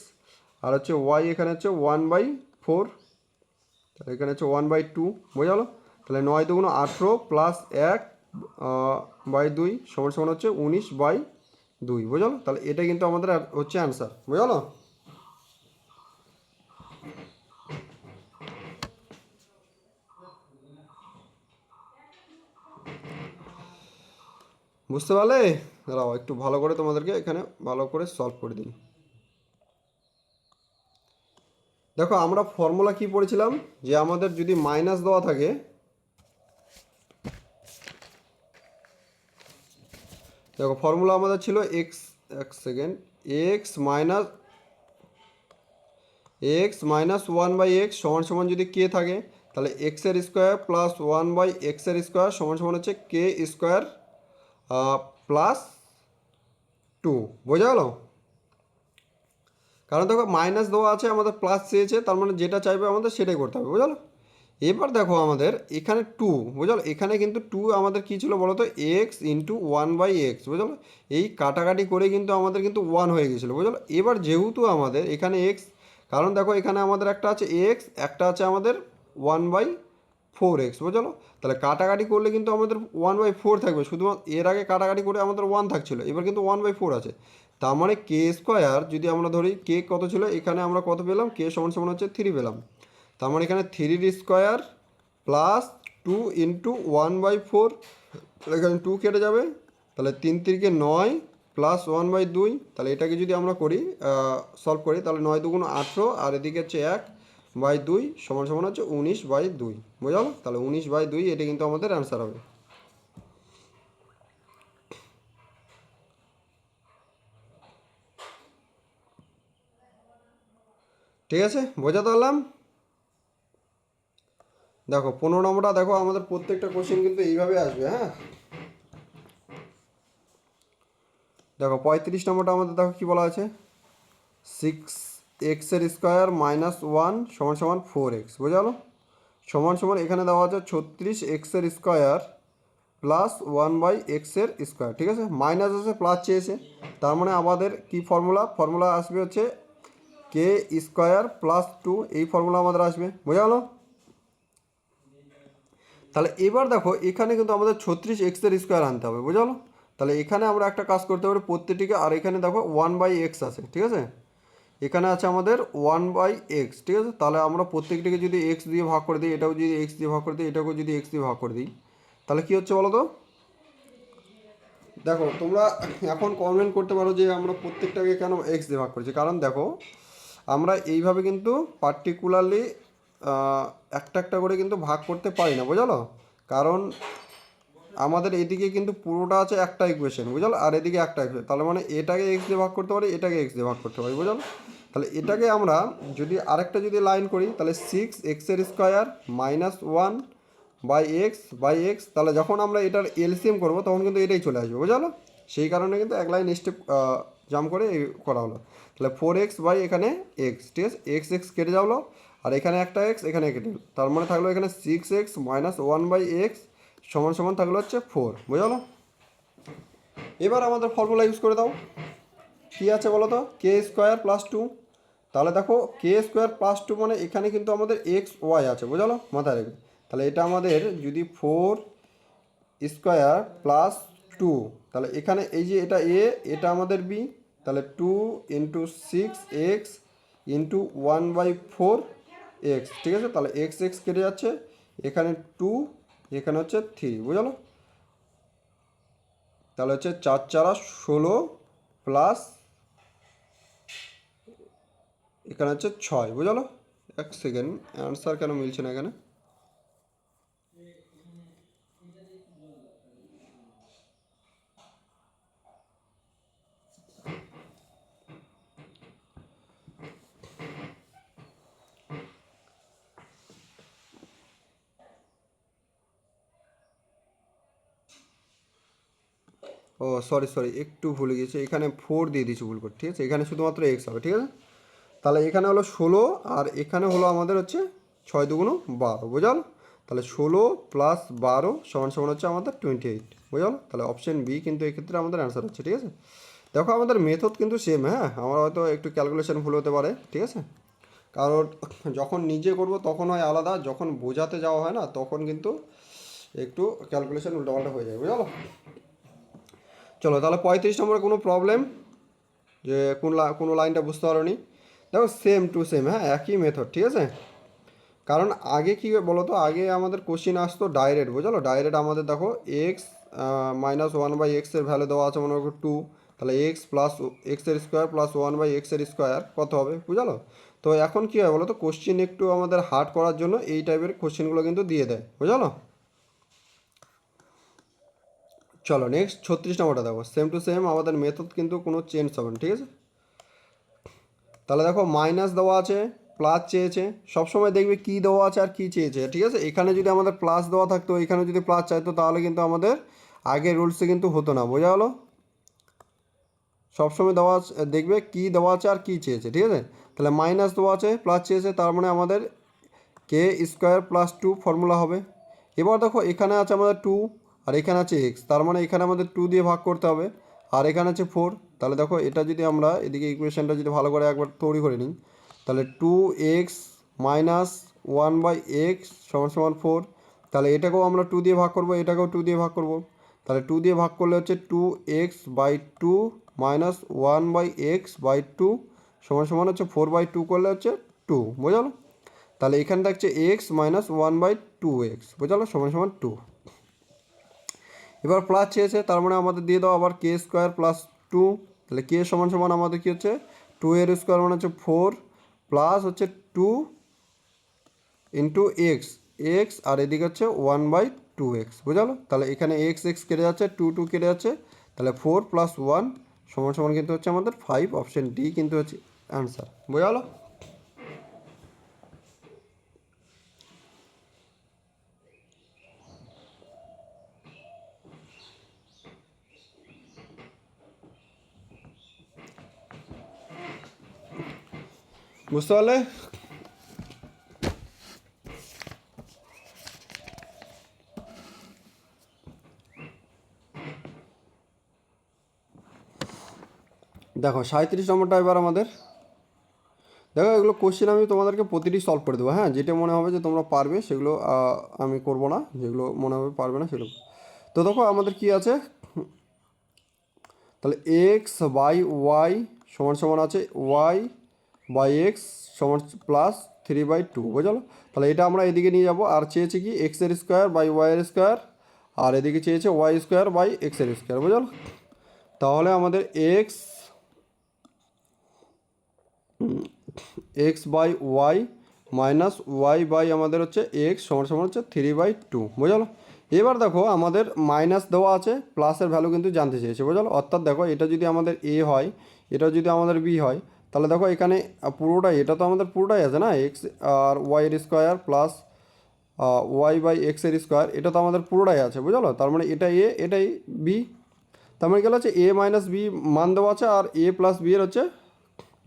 আর হচ্ছে ওয়াই এখানে হচ্ছে 1/4, তাহলে এখানে হচ্ছে 1/2, বোঝা গেলো? তাহলে 9 × 2 = 18 প্লাস 1/2 সমান সমান হচ্ছে 19/2, বোঝা গেলো? তাহলে এটা কিন্তু আমাদের হচ্ছে অ্যান্সার, বোঝা গেলো? বুঝতে পারলে? দাঁড়াও একটু ভালো করে তোমাদেরকে এখানে ভালো করে সলভ করে দিই। দেখো আমরা ফর্মুলা কি পড়েছিলাম, যে আমাদের যদি মাইনাস দেওয়া থাকে, দেখো ফর্মুলা আমাদের ছিল এক্স, এক সেকেন্ড, এক্স মাইনাস 1/x সমান সমান যদি কে থাকে, তাহলে এক্সের স্কোয়ার প্লাস 1/x-এর স্কোয়ার সমান সমান হচ্ছে কে স্কোয়ার প্লাস 2, বোঝা গেল? কারণ দেখো মাইনাস দেওয়া আছে, আমাদের প্লাস চেয়েছে, তার মানে যেটা চাইবে আমাদের সেটাই করতে হবে, বুঝলো? এবার দেখো আমাদের এখানে 2, বুঝলো? এখানে কিন্তু 2 আমাদের কী ছিল বলো তো, x × 1/x, বুঝলো? এই কাটাকাটি করে কিন্তু আমাদের কিন্তু 1 হয়ে গেছিলো, বুঝলো? এবার যেহেতু আমাদের এখানে x, কারণ দেখো এখানে আমাদের একটা আছে x, একটা আছে আমাদের 1/4x, বুঝলো? তাহলে কাটাকাটি করলে কিন্তু আমাদের 1/4 থাকবে, শুধুমাত্র এর আগে কাটাকাটি করে আমাদের 1 থাকছিলো, এবার কিন্তু 1/4 আছে। তার মানে কে স্কোয়ার যদি আমরা ধরি, কে কত ছিল এখানে, আমরা কত পেলাম, কে সমান সমান হচ্ছে 3 পেলাম। তার মানে এখানে 3 স্কোয়ার প্লাস 2 × 1/4, এখানে 2 কেটে যাবে, তাহলে 3 × 3 = 9 প্লাস 1/2, তাহলে এটাকে যদি আমরা করি সলভ করি, তাহলে 9 × 2 = 18, আর এদিকে হচ্ছে 1/2 সমান সমান হচ্ছে 19/2, বোঝা গেল? তাহলে 19/2 এটা কিন্তু আমাদের অ্যান্সার হবে। ঠিক আছে, বোঝাতে পারলাম? দেখো 15 নম্বরটা, দেখো আমাদের প্রত্যেকটা কোশ্চেন কিন্তু এইভাবে আসবে, হ্যাঁ। দেখো 35 নম্বরটা আমাদের দেখো কী বলা আছে, 6x² - 1 সমান সমান 4x, বোঝা গেল? সমান সমান এখানে দেওয়া আছে 36x² প্লাস 1/x², ঠিক আছে? মাইনাস আছে প্লাস চেয়েছে, তার মানে আমাদের কি ফর্মুলা আসবে হচ্ছে কে স্কোয়ার প্লাস 2, এই ফর্মুলা আমাদের আসবে, বোঝা গেল? তাহলে এবার দেখো এখানে কিন্তু আমাদের 36x² আনতে হবে, বুঝা গেল? তাহলে এখানে আমরা একটা কাজ করতে পারি প্রত্যেকটিকে, আর এখানে দেখো 1/x আছে, ঠিক আছে? এখানে আছে আমাদের 1/x, ঠিক আছে? তাহলে আমরা প্রত্যেকটিকে যদি x দিয়ে ভাগ করে দিই, এটাও যদি x দিয়ে ভাগ করে দিই, এটাকেও যদি x দিয়ে ভাগ করে দিই, তাহলে কী হচ্ছে বলো তো? দেখো তোমরা এখন কমেন্ট করতে পারো যে আমরা প্রত্যেকটাকে কেন x দিয়ে ভাগ করেছি, কারণ দেখো আমরা এইভাবে কিন্তু পার্টিকুলারলি একটা একটা করে কিন্তু ভাগ করতে পারি না, বুঝলো? কারণ আমাদের এদিকে কিন্তু পুরোটা আছে একটা ইকুয়েশন, বুঝলো? আর এদিকে একটা ইকুয়েশন, তাহলে মানে এটাকে x দিয়ে ভাগ করতে পারি, এটাকে x দিয়ে ভাগ করতে পারি, বুঝলো? তাহলে এটাকে আমরা যদি আরেকটা যদি লাইন করি, তাহলে 6x² - 1/x, তাহলে যখন আমরা এটার এলসিএম করবো তখন কিন্তু এটাই চলে আসবে, বুঝলো? সেই কারণে কিন্তু এক লাইন স্টেপ জাম্প করে করা হলো। তাহলে 4x / এখানে x, ঠিক আছে? x কেটে যাবলো, আর এখানে একটা x এখানে কেটে গেল, তার মানে থাকলো এখানে 6x - 1/x সমান সমান থাকলো হচ্ছে 4, বুঝলো? এবার আমাদের ফর্মুলা ইউজ করে দাও, কী আছে বলো তো, k² + 2, তাহলে দেখো k² + 2 মানে এখানে কিন্তু আমাদের x y আছে, বুঝলো? মাথায় রেখে, তাহলে এটা আমাদের যদি 4 স্কোয়ার প্লাস 2, তাহলে এখানে এই যে এটা এ, এটা আমাদের বি, তাহলে 2 ইন্টু 6x ইন্টু 1/4 এক্স, ঠিক আছে। তাহলে এক্স এক্স কেটে যাচ্ছে, এখানে 2, এখানে হচ্ছে 3, বুঝলো। তাহলে হচ্ছে 4 4 16 প্লাস এখানে হচ্ছে 6, বুঝলো। এক সেকেন্ড, অ্যান্সার কেন মিলছে না এখানে? ও সরি সরি, একটু ভুলে গেছি, এখানে 4 দিয়ে দিয়েছি ভুল করে, ঠিক আছে। এখানে শুধুমাত্র এক্স হবে, ঠিক আছে। তাহলে এখানে হলো 16 আর এখানে হলো আমাদের হচ্ছে 6 দুগুণ 12, বুঝাল। তাহলে 16 প্লাস 12 সমান সমান হচ্ছে আমাদের 28, বুঝাল। তাহলে অপশন বি কিন্তু এক্ষেত্রে আমাদের অ্যান্সার হচ্ছে, ঠিক আছে। দেখো আমাদের মেথড কিন্তু সেম, হ্যাঁ, আমার হয়তো একটু ক্যালকুলেশন ভুল হতে পারে, ঠিক আছে। কারণ যখন নিজে করব তখন হয় আলাদা, যখন বোঝাতে যাওয়া হয় না তখন কিন্তু একটু ক্যালকুলেশন উল্টোপাল্টা হয়ে যায়, বুঝলো। চলো তাহলে 35 নম্বরে কোনো প্রবলেম, যে কোনো লাইনটা বুঝতে পারোনি? দেখো সেম টু সেম, হ্যাঁ, একই মেথড, ঠিক আছে। কারণ আগে কী বলো তো, আগে আমাদের কোশ্চিন আসতো ডাইরেক্ট, বুঝলো। ডাইরেক্ট আমাদের দেখো এক্স -1/x-এর ভ্যালু দেওয়া আছে মনে করো 2, তাহলে এক্স প্লাস এক্সের স্কোয়ার প্লাস 1/x-এর স্কোয়ার কত হবে, বুঝলো। তো এখন কী হয় বলো তো, কোশ্চিন একটু আমাদের হার্ড করার জন্য এই টাইপের কোশ্চিনগুলো কিন্তু দিয়ে দেয়, বুঝলো। চলো নেক্সট 36 নম্বরটা দেখো, সেম টু সেম আমাদের মেথড কিন্তু কোনো চেঞ্জ হবে না, ঠিক আছে। তাহলে দেখো মাইনাস দেওয়া আছে, প্লাস চেয়েছে, সবসময় দেখবে কী দেওয়া আছে আর কী চেয়েছে, ঠিক আছে। এখানে যদি আমাদের প্লাস দেওয়া থাকতো, এখানে যদি প্লাস চাইতো, তাহলে কিন্তু আমাদের আগের রুলসে কিন্তু হতো না, বোঝা হলো। সবসময় দেওয়া দেখবে কী দেওয়া আছে আর কী চেয়েছে, ঠিক আছে। তাহলে মাইনাস দেওয়া আছে, প্লাস চেয়েছে, তার মানে আমাদের কে স্কোয়ার প্লাস 2 ফর্মুলা হবে। এবার দেখো এখানে আছে আমাদের 2 আর এখানে আছে এক্স, তার মানে এখানে আমাদের 2 দিয়ে ভাগ করতে হবে, আর এখানে আছে 4। তাহলে দেখো এটা যদি আমরা এদিকে ইকুয়েশনটা যদি ভালো করে একবার তৈরি করে নিই, তাহলে 2x মাইনাস 1/x সমান সমান 4। তাহলে এটাকেও আমরা 2 দিয়ে ভাগ করব, এটাকেও 2 দিয়ে ভাগ করব। তাহলে 2 দিয়ে ভাগ করলে হচ্ছে 2x/2 মাইনাস 1/x/2 সমান সমান হচ্ছে 4/2 করলে হচ্ছে 2, বোঝালো। তাহলে এখানে থাকছে এক্স মাইনাস 1/2x, বোঝালো, সমান সমান 2। এবার প্লাস চেয়েছে, তার মানে আমাদের দিয়ে দাও আবার কে স্কোয়ার প্লাস 2। তাহলে কে সমান সমান আমাদের কী হচ্ছে, 2 এর স্কোয়ার মানে হচ্ছে 4 প্লাস হচ্ছে 2 ইন্টু এক্স, এক্স আর এদিকে হচ্ছে 1/2x, বোঝালো। তাহলে এখানে এক্স এক্স কেটে যাচ্ছে, 2 2 কেটে যাচ্ছে, তাহলে 4 + 1 সমান সমান কিন্তু হচ্ছে আমাদের 5, অপশন ডি কিন্তু হচ্ছে অ্যান্সার, বোঝালো। বুঝতে পারলে? দেখো 37 নম্বরটা এবার আমাদের দেখো, এগুলো কোশ্চেন আমি তোমাদেরকে প্রতিটি সলভ করে দেবো, হ্যাঁ। যেটা মনে হবে যে তোমরা পারবে সেগুলো আমি করব না, যেগুলো মনে হবে পারবে না সেগুলো। তো দেখো আমাদের কি আছে, তাহলে x/y সমান সমান আছে y/x সমান প্লাস 3/2, বোঝালো। তাহলে এটা আমরা এদিকে নিয়ে যাব, আর চেয়েছে কি এক্সের স্কোয়ার বাই ওয়াইয়ের স্কোয়ার, আর এদিকে চেয়েছে ওয়াই স্কোয়ার বাই এক্সের স্কোয়ার, বোঝালো। তাহলে আমাদের x/y মাইনাস y/ আমাদের হচ্ছে এক্স সমান সমান হচ্ছে 3/2, বোঝালো। এবার দেখো আমাদের মাইনাস দেওয়া আছে, প্লাসের ভ্যালু কিন্তু জানতে চেয়েছে, বোঝালো। অর্থাৎ দেখো এটা যদি আমাদের এ হয়, এটা যদি আমাদের বি হয়, তাহলে দেখো এখানে পুরোটাই, এটা তো আমাদের পুরোটাই আছে না, এক্স আর ওয়াইয়ের স্কোয়ার প্লাস y/x-এর স্কোয়ার, এটা তো আমাদের পুরোটাই আছে, বুঝালো। তার মানে এটা এ, এটাই বি। তার মানে গেল হচ্ছে এ মাইনাস বি মান দেওয়া আছে, আর এ প্লাস বি এর হচ্ছে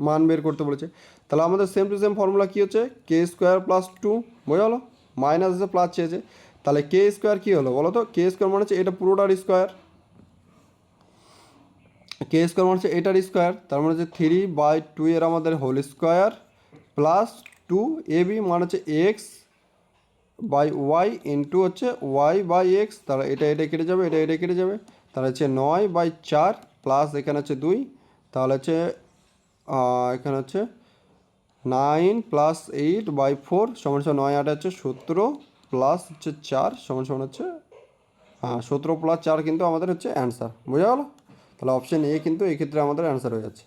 মান বের করতে বলেছে। তাহলে আমাদের সেম টু সেম ফর্মুলা কী হচ্ছে, কে স্কোয়ার প্লাস 2, বোঝা হলো। মাইনাস যে প্লাস চেয়েছে, তাহলে কে স্কোয়ার কী হলো বলো তো, কে স্কোয়ার মানে হচ্ছে এটা পুরোটার স্কোয়ার, কে স্কোয়ার মানে হচ্ছে এটার স্কোয়ার, তার মানে হচ্ছে 3/2 এর আমাদের whole square plus 2 A B মানে হচ্ছে এক্স বাই ওয়াই ইন্টু হচ্ছে ওয়াই বাই এক্স, তাহলে এটা কেটে যাবে, এটা কেটে যাবে, তাহলে হচ্ছে 9/4 প্লাস এখানে হচ্ছে 2, তাহলে হচ্ছে এখানে হচ্ছে 9 প্লাস 8/4 সমান সমান 9 8 হচ্ছে 17 প্লাস হচ্ছে 4 সমান সমান হচ্ছে 17 প্লাস 4 কিন্তু আমাদের হচ্ছে অ্যান্সার। বোঝা গেল? তাহলে অপশন এ কিন্তু এই ক্ষেত্রে আমাদের অ্যান্সার হয়ে যাচ্ছে।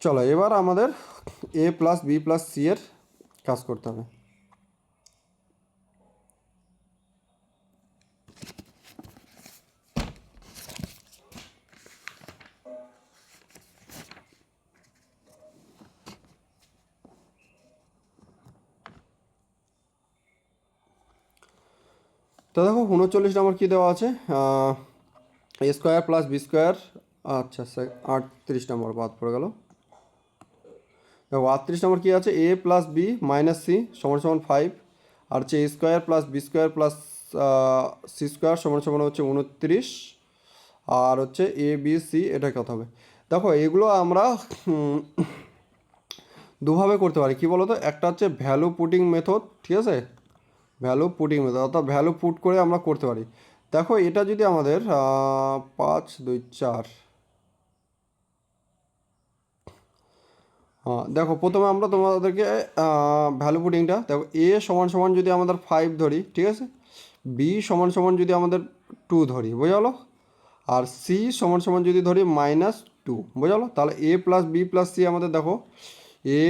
চলো এবার আমাদের A plus B plus C এর কাজ করতে হবে। তো দেখো 39 নম্বর কী দেওয়া আছে, এ স্কোয়ার প্লাস বি স্কোয়ার, আচ্ছা 38 নম্বর বাদ পড়ে গেল। দেখো 38 নম্বর কী আছে, A plus B minus C সমান সমান 5, আর হচ্ছে A square plus B square plus C square সমান সমান হচ্ছে 29, আর হচ্ছে এ বি সি এটা কত হবে। দেখো এগুলো আমরা দুভাবে করতে পারি, কী বলো তো, একটা হচ্ছে ভ্যালু পুটিং মেথড, ঠিক আছে, ভ্যালু পুটিং মেথড অর্থাৎ ভ্যালু পুট করে আমরা করতে পারি। দেখো এটা যদি আমাদের 5 2 4, দেখো প্রথমে আমরা তোমাদেরকে ভ্যালু পুটিংটা দেখো, এ সমান সমান যদি আমাদের 5 ধরি, ঠিক আছে, বি সমান সমান যদি আমাদের 2 ধরি, বোঝালো, আর সি সমান সমান যদি ধরি -2, বোঝালো, তাহলে A plus B plus C আমাদের দেখো এ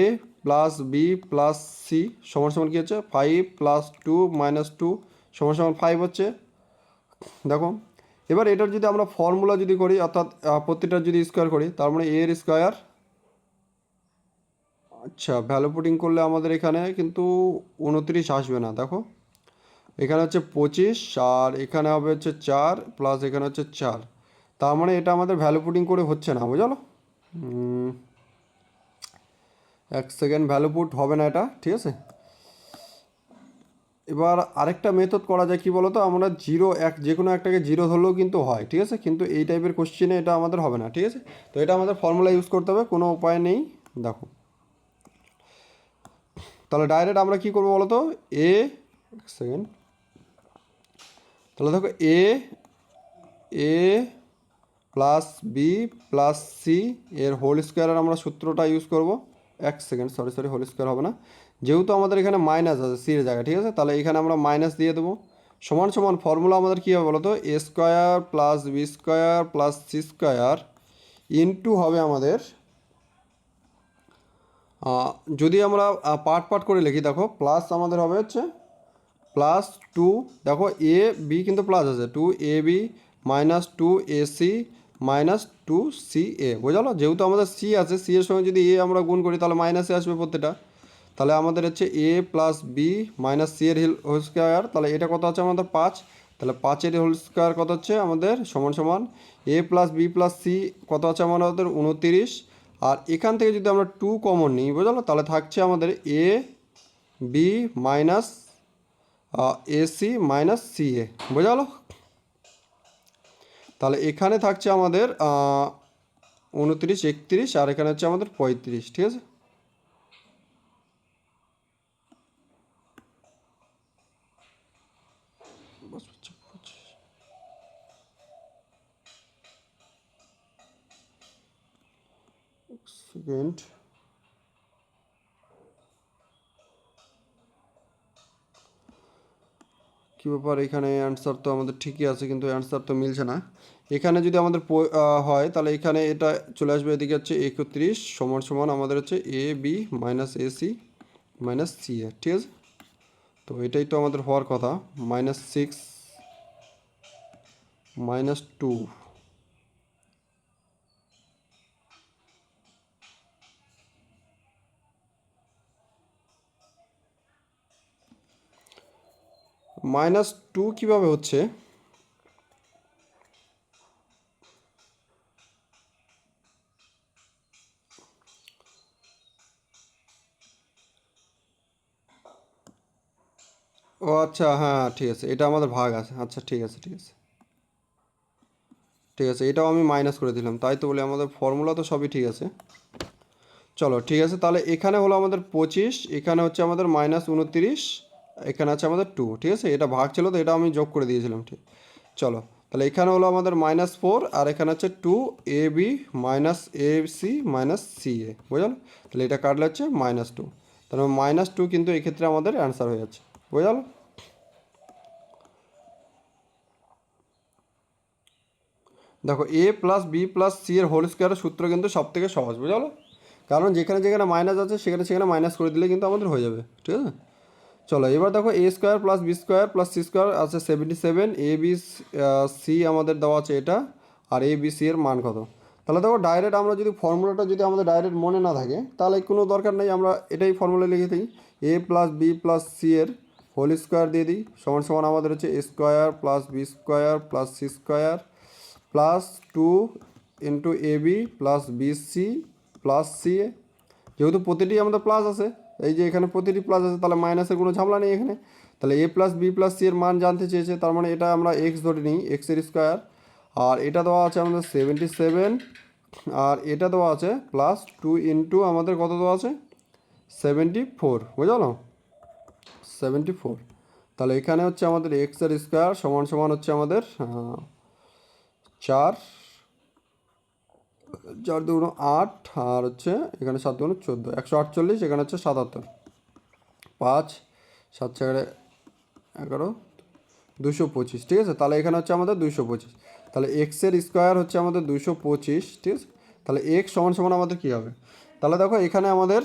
প্লাস বি প্লাস সি সমান সমান কী হচ্ছে 5 প্লাস 2 -2 সমান সমান 5 হচ্ছে। দেখো এবার এটার যদি আমরা ফর্মুলা যদি করি অর্থাৎ প্রত্যেকটার যদি স্কোয়ার করি, তার মানে এর স্কোয়ার, আচ্ছা ভ্যালু পুটিং করলে আমাদের এখানে কিন্তু 29 আসবে না, দেখো এখানে হচ্ছে 25, আর এখানে হবে হচ্ছে 4 প্লাস এখানে হচ্ছে 4, তার মানে এটা আমাদের ভ্যালু পুটিং করে হচ্ছে না, বুঝলো। এক সেকেন্ড, ভ্যালু পুট হবে না এটা, ঠিক আছে। এবার আরেকটা মেথড করা যায়, কি বলো তো, আমরা 0 1 যে কোনো একটাকে 0 ধরলেও কিন্তু হয়, ঠিক আছে, কিন্তু এই টাইপের কোশ্চেনে এটা আমাদের হবে না, ঠিক আছে। তো এটা আমাদের ফর্মুলা ইউজ করতে হবে, কোনো উপায় নেই। দেখো তাহলে ডাইরেক্ট আমরা কি করবো বলো তো, এ এক সেকেন্ড, তাহলে দেখো এ এ প্লাস বি প্লাস সি এর হোল স্কোয়ারের আমরা সূত্রটা ইউজ করব। এক সেকেন্ড, সরি হোল স্কোয়ার হবে না, যেহেতু আমাদের এখানে মাইনাস আছে সি এর জায়গায়, ঠিক আছে, তাহলে এখানে আমরা মাইনাস দিয়ে দেবো। সমান সমান ফর্মুলা আমাদের কী হবে বলো তো, A square plus B square plus C square into হবে আমাদের, যদি আমরা পার্ট পার্ট করে লিখি, দেখো প্লাস আমাদের হবে হচ্ছে +2, দেখো এ বি কিন্তু প্লাস আছে, 2ab -2ac -2ca, বোঝালো, যেহেতু আমাদের সি আছে, সি এর সঙ্গে যদি এ আমরা গুণ করি তাহলে মাইনাসে আসবে প্রত্যেকটা, তাহলে আমাদের হচ্ছে A plus B minus C এর হোল স্কোয়ার, তাহলে এটা কত আছে আমাদের 5, তাহলে 5 হোল স্কোয়ার কত হচ্ছে আমাদের সমান সমান এ প্লাস বি প্লাস সি কত আছে আমাদের 29, আর এখান থেকে যদি আমরা 2 কমন নিই, বোঝালো, তাহলে থাকছে আমাদের A B minus AC minus C A, বোঝা গেল। তাহলে এখানে থাকছে আমাদের 29 31, আর এখানে হচ্ছে আমাদের 35, ঠিক আছে। সেকেন্ড, কী ব্যাপার, এখানে অ্যান্সার তো আমাদের ঠিকই আছে কিন্তু অ্যান্সার তো মিলছে না। এখানে যদি আমাদের হয় তাহলে এখানে এটা চলে আসবে, এদিকে হচ্ছে 31 সমান সমান আমাদের হচ্ছে A B minus AC minus C A, ঠিক আছে। তো এটাই তো আমাদের হওয়ার কথা, -6 -2, -2 কীভাবে হচ্ছে, ও আচ্ছা হ্যাঁ ঠিক আছে, এটা আমাদের ভাগ আছে, আচ্ছা ঠিক আছে ঠিক আছে ঠিক আছে, এটাও আমি মাইনাস করে দিলাম, তাই তো বলি আমাদের ফর্মুলা তো সবই ঠিক আছে। চলো ঠিক আছে, তাহলে এখানে হলো আমাদের 25, এখানে হচ্ছে আমাদের -29, এখানে আছে আমাদের 2, ঠিক আছে, এটা ভাগ ছিল তো এটা আমি যোগ করে দিয়েছিলাম, ঠিক। চলো তাহলে এখানে হলো আমাদের -4 আর এখানে হচ্ছে 2ab -ac -ca, বুঝলো। তাহলে এটা কাটলে হচ্ছে -2, তাহলে -2 কিন্তু এক্ষেত্রে আমাদের অ্যান্সার হয়ে যাচ্ছে, বুঝলো। দেখো a + b + c এর হোল স্কোয়ারের সূত্র কিন্তু সব থেকে সহজ, বুঝলো। কারণ যেখানে যেখানে মাইনাস আছে সেখানে সেখানে মাইনাস করে দিলে কিন্তু আমাদের হয়ে যাবে, ঠিক আছে। চলো এবার দেখো a² + b² + c² আছে 77, a b c আমাদের দেওয়া আছে এটা, আর a b c এর মান কত। তাহলে দেখো ডাইরেক্ট আমরা যদি ফর্মুলাটা যদি আমাদের ডাইরেক্ট মনে না থাকে তাহলে কোনো দরকার নেই, আমরা এটাই ফর্মুলা লিখে দিই, a + b + c এর হোল স্কোয়ার দিয়ে দিই সমান সমান আমাদের হচ্ছে a² + b² + c² plus 2 into A B plus BC plus C A. যেহেতু প্রতিটি আমাদের প্লাস আছে, এই যে এখানে প্রতিটি প্লাস আছে, তাহলে মাইনাসের কোনো ঝামেলা নেই এখানে। তাহলে a + b + c এর মান জানতে চেয়েছে, তার মানে এটা আমরা এক্স ধরে নিই, এক্সের স্কোয়ার। আর এটা দেওয়া আছে আমাদের 77, আর এটা দেওয়া আছে +2 ইন্টু আমাদের কত দেওয়া আছে 74, বুঝলো, 74। তাহলে এখানে হচ্ছে আমাদের এক্সের স্কোয়ার সমান সমান হচ্ছে আমাদের 4, 4 দুগুণ 8, আর হচ্ছে এখানে 7 দুগুণ 14, 148, এখানে হচ্ছে 77, 5 7 4 11 225, ঠিক আছে। তাহলে এখানে হচ্ছে আমাদের 225, তাহলে এক্সের স্কোয়ার হচ্ছে আমাদের 225, ঠিক আছে। তাহলে এক্স সমান সমান আমাদের কী হবে, তাহলে দেখো এখানে আমাদের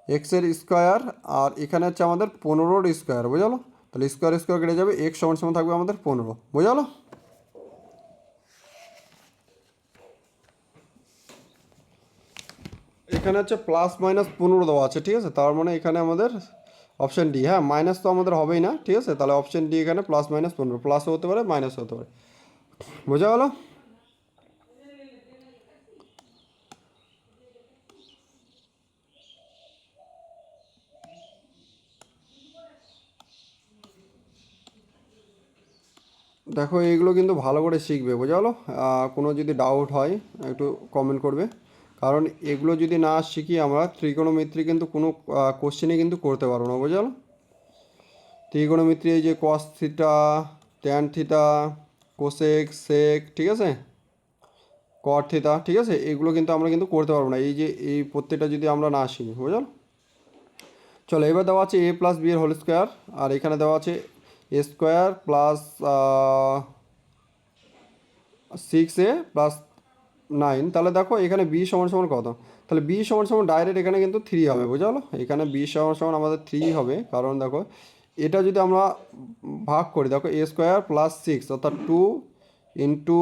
এক্সের স্কোয়ার আর এখানে হচ্ছে আমাদের 15-র স্কোয়ার, বুঝলো। তাহলে স্কোয়ার স্কোয়ার কেটে যাবে, এক্স সমান সমান থাকবে আমাদের 15, বুঝলো। এখানে হচ্ছে +-15 দেওয়া আছে, ঠিক আছে, তার মানে এখানে আমাদের অপশান ডি, হ্যাঁ মাইনাস তো আমাদের হবেই না, ঠিক আছে, তাহলে অপশান ডি এখানে +-15, প্লাসও হতে পারে মাইনাসও হতে পারে, বোঝা গেল। দেখো এইগুলো কিন্তু ভালো করে শিখবে, বোঝা গেলো। কোনো যদি ডাউট হয় একটু কমেন্ট করবে, কারণ এগুলো যদি না শিখি আমরা ত্রিকোণমিত্রি কিন্তু কোনো কোশ্চেনই কিন্তু করতে পারবো না, বোঝা গেলো। ত্রিকোণমিত্রি এই যে cos θ, tan θ, কোসেক সেক, ঠিক আছে, cot θ, ঠিক আছে, এগুলো কিন্তু আমরা কিন্তু করতে পারবো না, এই যে এই প্রত্যেকটা যদি আমরা না শিখি, বুঝলো। চলো এবার দেওয়া আছে a + b এর হোল স্কোয়ার, আর এখানে দেওয়া আছে a² + 6a + 9। তাহলে দেখো এখানে b সমান সমান কত, তাহলে b সমান সমান ডাইরেক্ট এখানে কিন্তু 3 হবে, বুঝলো। এখানে b সমান সমান আমাদের 3 হবে, কারণ দেখো এটা যদি আমরা ভাগ করি, দেখো a² + 6 অর্থাৎ 2 ইন্টু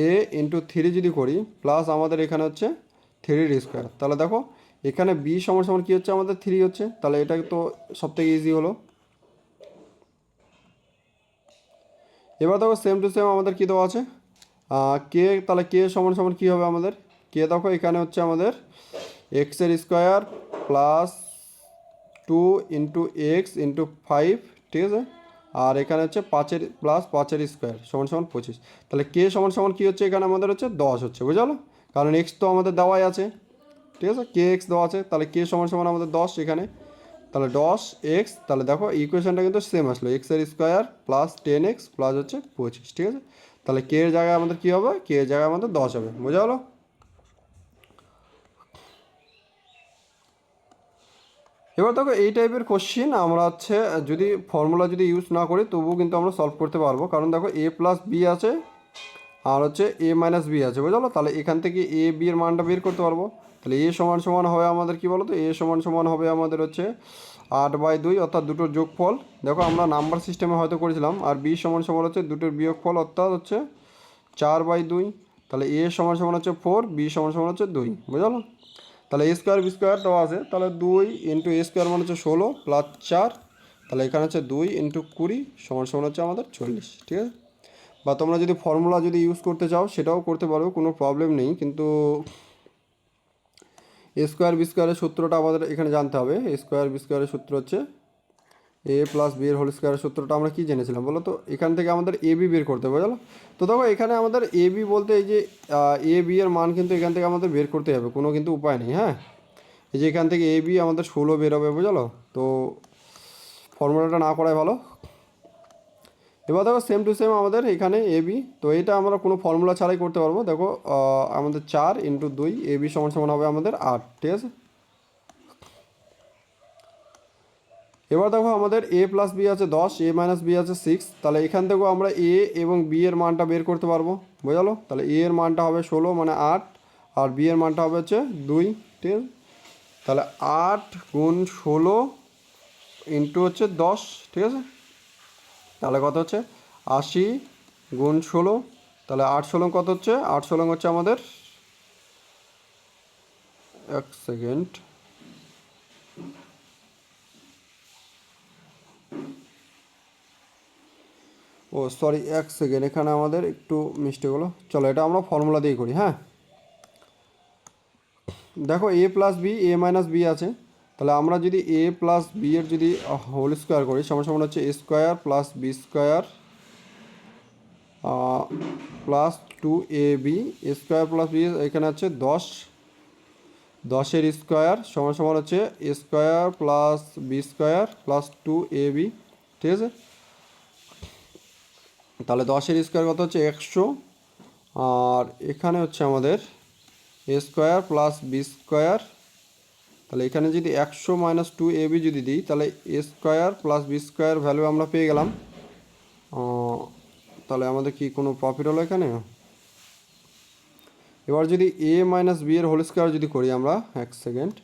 a ইন্টু 3 যদি করি, প্লাস আমাদের এখানে হচ্ছে 3-র স্কোয়ার, তাহলে দেখো এখানে b সমান সমান কী হচ্ছে আমাদের 3 হচ্ছে, তাহলে এটা তো সবথেকে ইজি হলো। এবার দেখো সেম টু সেম আমাদের কী দেওয়া আছে কে, তাহলে কে সমান সমান কী হবে আমাদের, কে দেখো এখানে হচ্ছে আমাদের এক্সের square plus 2 into x into 5, ঠিক আছে, আর এখানে হচ্ছে 5+5-এর স্কোয়ার সমান সমান 25। তাহলে কে সমান সমান কী হচ্ছে এখানে আমাদের হচ্ছে 10 হচ্ছে, বুঝলো, কারণ এক্স তো আমাদের দেওয়াই আছে, ঠিক আছে, কে এক্স দেওয়া আছে, তাহলে কে সমান সমান আমাদের 10 এখানে, তাহলে 10x, তাহলে দেখো ইকুয়েশনটা কিন্তু সেম আসলো, এক্সের স্কোয়ার প্লাস 10x প্লাস হচ্ছে 25, ঠিক আছে। তাহলে কে এর জায়গায় আমাদের কী হবে, কে এর জায়গায় আমাদের 10 হবে, বোঝা হলো। এবার দেখো এই টাইপের কোশ্চিন আমরা হচ্ছে যদি ফর্মুলা যদি ইউজ না করি তবুও কিন্তু আমরা সলভ করতে পারবো, কারণ দেখো a + b আছে আর হচ্ছে a - b আছে, বুঝলো। তাহলে এখান থেকে a b এর মানটা বের করতে পারবো, তাহলে a সমান সমান হবে আমাদের কী বলো তো, a সমান সমান হবে আমাদের হচ্ছে 8/2 অর্থাৎ দুটোর যোগফল, দেখো আমরা নাম্বার সিস্টেমে হয়তো করেছিলাম, আর b সমান সমান হচ্ছে দুটোর বিয়োগফল অর্থাৎ হচ্ছে 4/2, তাহলে a সমান সমান হচ্ছে 4, b সমান সমান হচ্ছে 2, বুঝলো। তাহলে a² b² দেওয়া আছে, তাহলে 2 ইন্টু a² মানে হচ্ছে 16 প্লাস 4, তাহলে এখানে হচ্ছে 2 ইন্টু 20 সমান সমান হচ্ছে আমাদের 40, ঠিক আছে। বা তোমরা যদি ফর্মুলা যদি ইউজ করতে চাও সেটাও করতে পারো, কোনো প্রবলেম নেই, কিন্তু a² b² সূত্রটা আমাদের এখানে জানতে হবে। a² b² সূত্র হচ্ছে এ প্লাস বি এর হোল স্কোয়ারের সূত্রটা আমরা কী জেনেছিলাম বলো তো? এখান থেকে আমাদের এ বি বের করতে হবে, বুঝলো? তো দেখো এখানে আমাদের এ বি বলতে এই যে এ বি এর মান কিন্তু এখান থেকে আমাদের বের করতে হবে, কোনো কিন্তু উপায় নেই। হ্যাঁ, এই যে এখান থেকে এ বি আমাদের 16 বেরোবে, বুঝলো? তো ফর্মুলাটা না করাই ভালো। এবার দেখো সেম টু সেম আমাদের এখানে এ বি, তো এটা আমরা কোনো ফর্মুলা ছাড়াই করতে পারবো। দেখো আমাদের 4 × 2 এ বি সমান সমান হবে আমাদের 8, ঠিক আছে? এবার দেখো আমাদের এ প্লাস বি আছে 10, এ মাইনাস বি আছে 6, তাহলে এখান থেকেও আমরা এ এবং বি এর মানটা বের করতে পারবো, বুঝলো? তাহলে এ এর মানটা হবে 16 মানে 8, আর বি এর মানটা হবে হচ্ছে 2, ঠিক আছে? তাহলে 8 × 16 ইন্টু হচ্ছে 10, ঠিক আছে? তাহলে কত হচ্ছে 80 × 16, তাহলে 8 16 কত হচ্ছে? 8 16 হচ্ছে আমাদের, এক সেকেন্ড, ও সরি এক সেকেন্ড, এখানে আমাদের একটু মিস্টেক হলো। চলো এটা আমরা ফর্মুলা দিয়ে করি। হ্যাঁ, দেখো এ plus B A minus B আছে, তাহলে আমরা যদি এ প্লাস বি এর যদি হোল স্কোয়ার করি সমান সমান হচ্ছে A square plus B square plus 2ab square plus B, এখানে হচ্ছে 10, 10-এর স্কোয়ার সমান সমান হচ্ছে A square plus B square plus 2ab, ঠিক আছে? তাহলে 10-এর স্কোয়ার কত হচ্ছে 100, আর এখানে হচ্ছে আমাদের A square plus B square, তাহলে এখানে যদি 100 - 2ab যদি দিই তাহলে A square plus B square value আমরা পেয়ে গেলাম। তাহলে আমাদের কি কোনো প্রফিট হলো এখানে? এবার যদি এ মাইনাস বি এর হোল স্কোয়ার যদি করি আমরা, এক সেকেন্ড,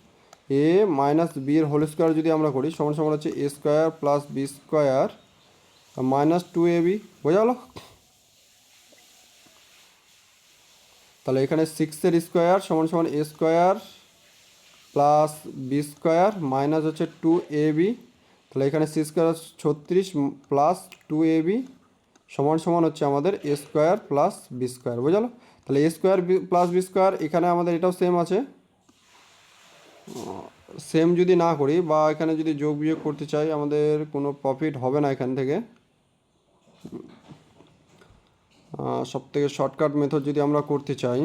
এ মাইনাস বি এর হোল স্কোয়ার যদি আমরা করি সমান সমান হচ্ছে A square plus B square minus 2ab, বোঝা গেল? তাহলে এখানে 6-এর স্কোয়ার সমান সমান A square plus B square minus হচ্ছে 2ab, তাহলে এখানে সি স্কোয়ার 36 প্লাস 2ab সমান সমান হচ্ছে আমাদের A square plus B square, বোঝালো? তাহলে A square plus B square এখানে আমাদের এটাও সেম আছে। সেম যদি না করি বা এখানে যদি যোগ বিয়োগ করতে চাই আমাদের কোনো প্রফিট হবে না এখান থেকে। সব থেকে শর্টকাট মেথড যদি আমরা করতে চাই,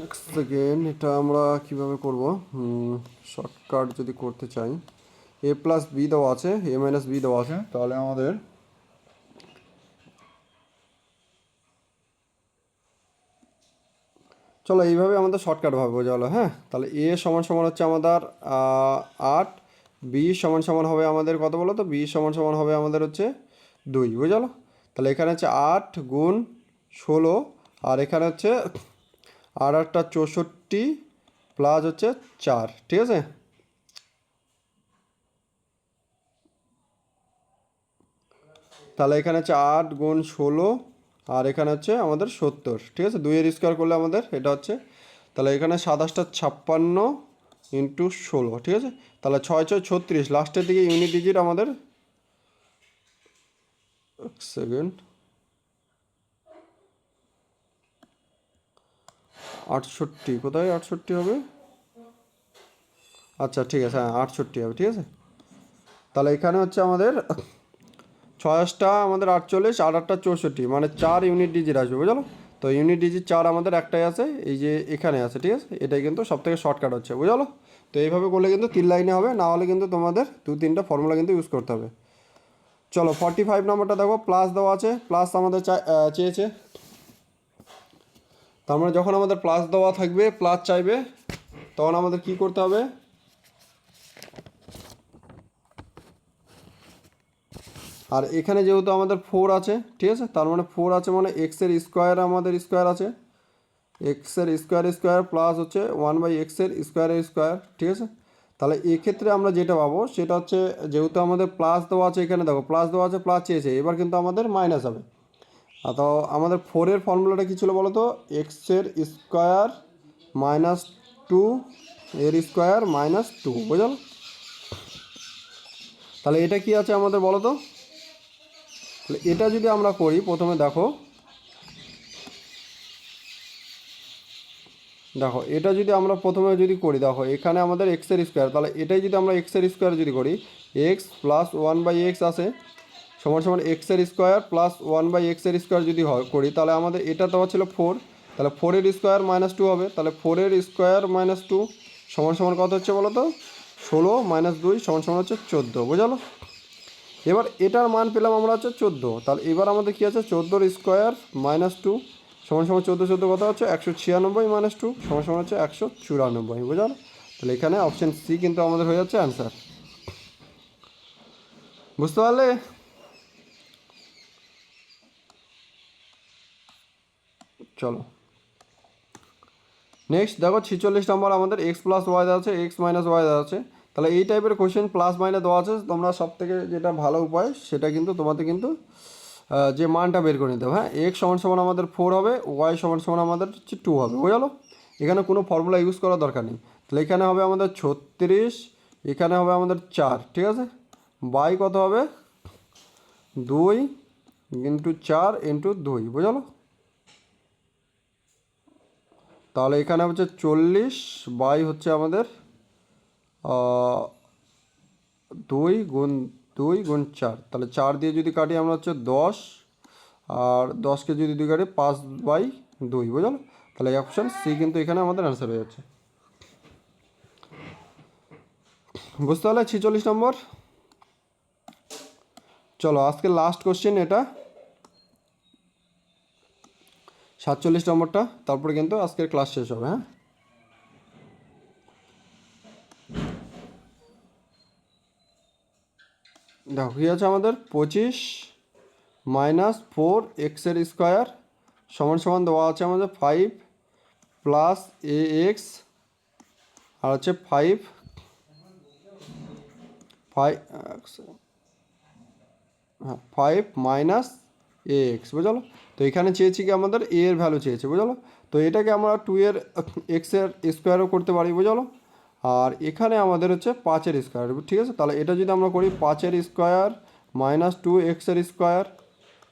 এক সেকেন্ড, এটা আমরা কিভাবে করব? শর্টকাট যদি করতে চাই, এ প্লাস বি দেওয়া আছে, এ মাইনাস বি দেওয়া আছে, তাহলে আমাদের চলো এইভাবে আমাদের শর্টকাটভাবে বোঝা হলো। হ্যাঁ, তাহলে এ সমান সমান হচ্ছে আমাদের 8, বি সমান সমান হবে আমাদের কত বলো তো? বি সমান সমান হবে আমাদের হচ্ছে 2, বুঝলো? তাহলে এখানে হচ্ছে 8 × 16, আর এখানে হচ্ছে 8 × 64 প্লাস হচ্ছে 4, ঠিক আছে? তাহলে এখানে হচ্ছে 8 × 16, আর এখানে হচ্ছে আমাদের 70, ঠিক আছে? 2-এর স্কোয়ার করলে আমাদের এটা হচ্ছে, তাহলে এখানে 2756 × 16, ঠিক আছে? তাহলে 6 6 36, লাস্টের দিকে ইউনিট ডিজিট আমাদের, এক সেকেন্ড, 68 কোথায় 68 হবে? আচ্ছা ঠিক আছে, হ্যাঁ 68 হবে, ঠিক আছে? তাহলে এখানে হচ্ছে আমাদের 6টা আমাদের 48, আর 8টা 64, মানে 4 ইউনিট ডিজিট আসবে, বুঝলো? তো ইউনিট ডিজিট 4 আমাদের একটাই আছে, এই যে এখানে আছে, ঠিক আছে? এটাই কিন্তু সব থেকে শর্টকাট হচ্ছে, বুঝলো? তো এইভাবে করলে কিন্তু 3 লাইনে হবে, না হলে কিন্তু তোমাদের 2-3টা ফর্মুলা কিন্তু ইউজ করতে হবে। চলো 45 নম্বরটা দেখো, প্লাস দেওয়া আছে, প্লাস আমাদের চেয়েছে, তার মানে যখন আমাদের প্লাস দেওয়া থাকবে, প্লাস চাইবে, তখন আমাদের কি করতে হবে? আর এখানে যেহেতু আমাদের 4 আছে, ঠিক আছে, তার মানে 4 আছে মানে এক্সের স্কোয়ার আমাদের স্কোয়ার আছে, এক্সের স্কোয়ার প্লাস হচ্ছে 1/x-এর স্কোয়ারের স্কোয়ার, ঠিক আছে? তাহলে এক্ষেত্রে আমরা যেটা পাবো সেটা হচ্ছে, যেহেতু আমাদের প্লাস দেওয়া আছে, এখানে দেখো প্লাস দেওয়া আছে, প্লাস চেয়েছে, এবার কিন্তু আমাদের মাইনাস হবে। তো আমাদের 4-এর ফর্মুলাটা কী ছিল বলো তো? এক্সের স্কোয়ার মাইনাস 2 এর স্কোয়ার মাইনাস 2, বুঝলো? তাহলে এটা কি আছে আমাদের বলো তো। তাহলে এটা যদি আমরা করি, প্রথমে দেখো এটা যদি আমরা প্রথমে যদি করি, দেখো এখানে আমাদের এক্সের স্কোয়ার, তাহলে এটাই যদি আমরা এক্সের স্কোয়ার যদি করি, এক্স প্লাস 1/x আছে সমান সমান এক্সের স্কোয়ার প্লাস 1/x-এর স্কোয়ার যদি করি, তাহলে আমাদের এটা দেওয়া ছিল 4, তাহলে 4-এর স্কোয়ার -2 হবে। তাহলে 4-এর স্কোয়ার -2 সমান সমান কত হচ্ছে বলো তো, 16 - 2 সমান সমান হচ্ছে 14, বোঝালো। এবার এটার মান পেলাম আমরা হচ্ছে 14, তাহলে এবার আমাদের কী আছে, 14-এর স্কোয়ার -2 সমান সমান 14 কত হচ্ছে 196 - 2 সমান সমান হচ্ছে 194, বোঝালো। তাহলে এখানে অপশান সি কিন্তু আমাদের হয়ে যাচ্ছে অ্যান্সার। বুঝতে পারলে? চলো নেক্সট দেখো 46 নম্বর আমাদের এক্স প্লাস ওয়াই দেওয়া আছে, এক্স মাইনাস ওয়াই দেওয়া আছে। তাহলে এই টাইপের কোশ্চেন প্লাস মাইনাস দেওয়া আছে, তোমরা সব থেকে যেটা ভালো উপায় সেটা কিন্তু তোমাদের কিন্তু যে মানটা বের করে নিতে হবে। হ্যাঁ, এক্স সমান সমান আমাদের 4 হবে, ওয়াই সমান সমান আমাদের হচ্ছে 2 হবে, বুঝলো। এখানে কোনো ফর্মুলা ইউজ করার দরকার নেই। তাহলে এখানে হবে আমাদের 36, এখানে হবে আমাদের 4, ঠিক আছে। বাই কত হবে 2 × 4 × 2, বুঝলো। তাহলে এখানে হচ্ছে 40 বাই হচ্ছে আমাদের 2 × 4, তাহলে 4 দিয়ে যদি কাটি আমরা হচ্ছে 10, আর 10কে যদি 2 কাটি 5/2, বুঝলো। তাহলে অপশান সি কিন্তু এখানে আমাদের অ্যান্সার হয়ে যাচ্ছে। বুঝতে পারলে 46 নম্বর। চলো আজকে লাস্ট কোশ্চেন এটা 47 নম্বরটা, তারপরে কিন্তু আজকের ক্লাস শেষ হবে। হ্যাঁ, দেখো কী আছে আমাদের 25 - 4x-এর স্কোয়ার সমান সমান দেওয়া আছে আমাদের 5 প্লাস ax, আর হচ্ছে 5 মাইনাস ax, বুঝলো। তো এখানে চেয়েছি কি আমাদের a এর ভ্যালু চেয়েছে, বুঝলো। তো এটাকে আমরা 2-এর x-এর স্কোয়ারও করতে পারি, বুঝলো। আর এখানে আমাদের হচ্ছে 5-এর স্কোয়ার, ঠিক আছে। তাহলে এটা যদি আমরা করি 5-এর স্কোয়ার -2x-এর স্কোয়ার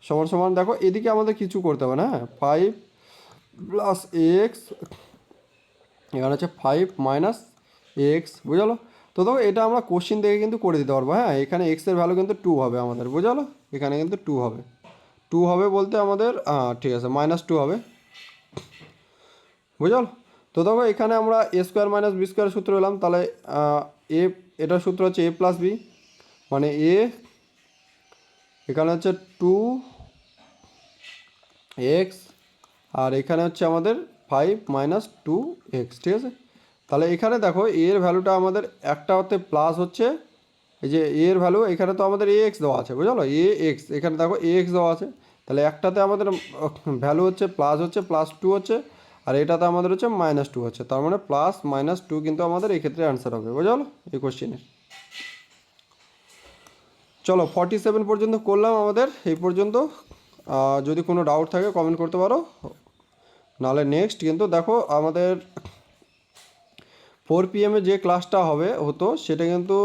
সমান সমান, দেখো এদিকে আমাদের কিছু করতে হবে না। হ্যাঁ, 5 প্লাস ax, এখানে হচ্ছে 5 মাইনাস ax, বুঝলো। তো দেখো এটা আমরা কোশ্চিন দেখে কিন্তু করে দিতে পারবো। হ্যাঁ, এখানে এক্সের ভ্যালু কিন্তু 2 হবে আমাদের, বুঝলো। এখানে কিন্তু 2 হবে, 2 হবে বলতে আমাদের ঠিক আছে -2 হবে, বুঝলো। তো দেখো এখানে আমরা a square minus B square সূত্র এলাম, তাহলে এ এটার সূত্র হচ্ছে a প্লাস বি, মানে এ এখানে হচ্ছে 2x, আর এখানে হচ্ছে আমাদের 5 - 2x, ঠিক আছে। তাহলে এখানে দেখো এর ভ্যালুটা আমাদের একটা হতে প্লাস হচ্ছে, এই যে এর ভ্যালু এখানে তো আমাদের ax দেওয়া আছে, বুঝলো, ax এখানে দেখো ax দেওয়া আছে। তাহলে একটাতে আমাদের ভ্যালু হচ্ছে +2 হচ্ছে, আর এটাতে আমাদের হচ্ছে -2 হচ্ছে, তার মানে +-2 কিন্তু আমাদের এক্ষেত্রে অ্যান্সার হবে, বুঝলো এই কোশ্চেনের। চলো 47 পর্যন্ত করলাম আমাদের এই পর্যন্ত। যদি কোনো ডাউট থাকে কমেন্ট করতে পারো, নাহলে নেক্সট কিন্তু দেখো আমাদের 4 PM যে ক্লাসটা হতো সেটা কিন্তু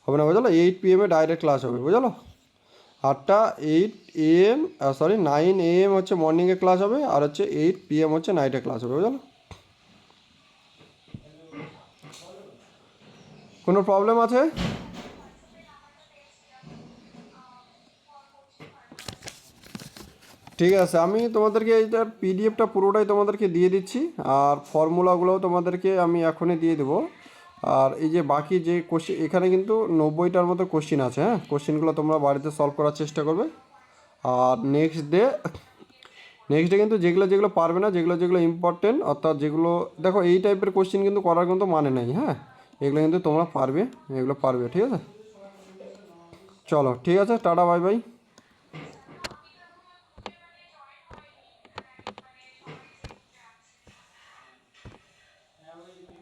হবে না, বুঝলো। 8 PM ডাইরেক্ট ক্লাস হবে, বুঝলো। 8 AM 9 AM হচ্ছে মর্নিংয়ে ক্লাস হবে, আর হচ্ছে 8 PM হচ্ছে নাইটে ক্লাস হবে, বুঝলো। কোনো প্রবলেম আছে? ঠিক আছে, আমি তোমাদেরকে এইটার পিডিএফটা পুরোটাই তোমাদেরকে দিয়ে দিচ্ছি, আর ফর্মুলাগুলোও তোমাদেরকে আমি এখনই দিয়ে দেবো। আর এই যে বাকি যে কোশ্চেন, এখানে কিন্তু 90টার মতো কোশ্চেন আছে। হ্যাঁ, কোশ্চেনগুলো তোমরা বাড়িতে সলভ করার চেষ্টা করবে। আর নেক্সট ডে কিন্তু যেগুলো যেগুলো পারবে না, যেগুলো যেগুলো ইম্পর্টেন্ট, অর্থাৎ যেগুলো দেখো এই টাইপের কোশ্চেন কিন্তু করার কিন্তু মানে নেই। হ্যাঁ, এগুলো কিন্তু তোমরা পারবে, এগুলো পারবে, ঠিক আছে। চলো ঠিক আছে, টাটা, বাই বাই।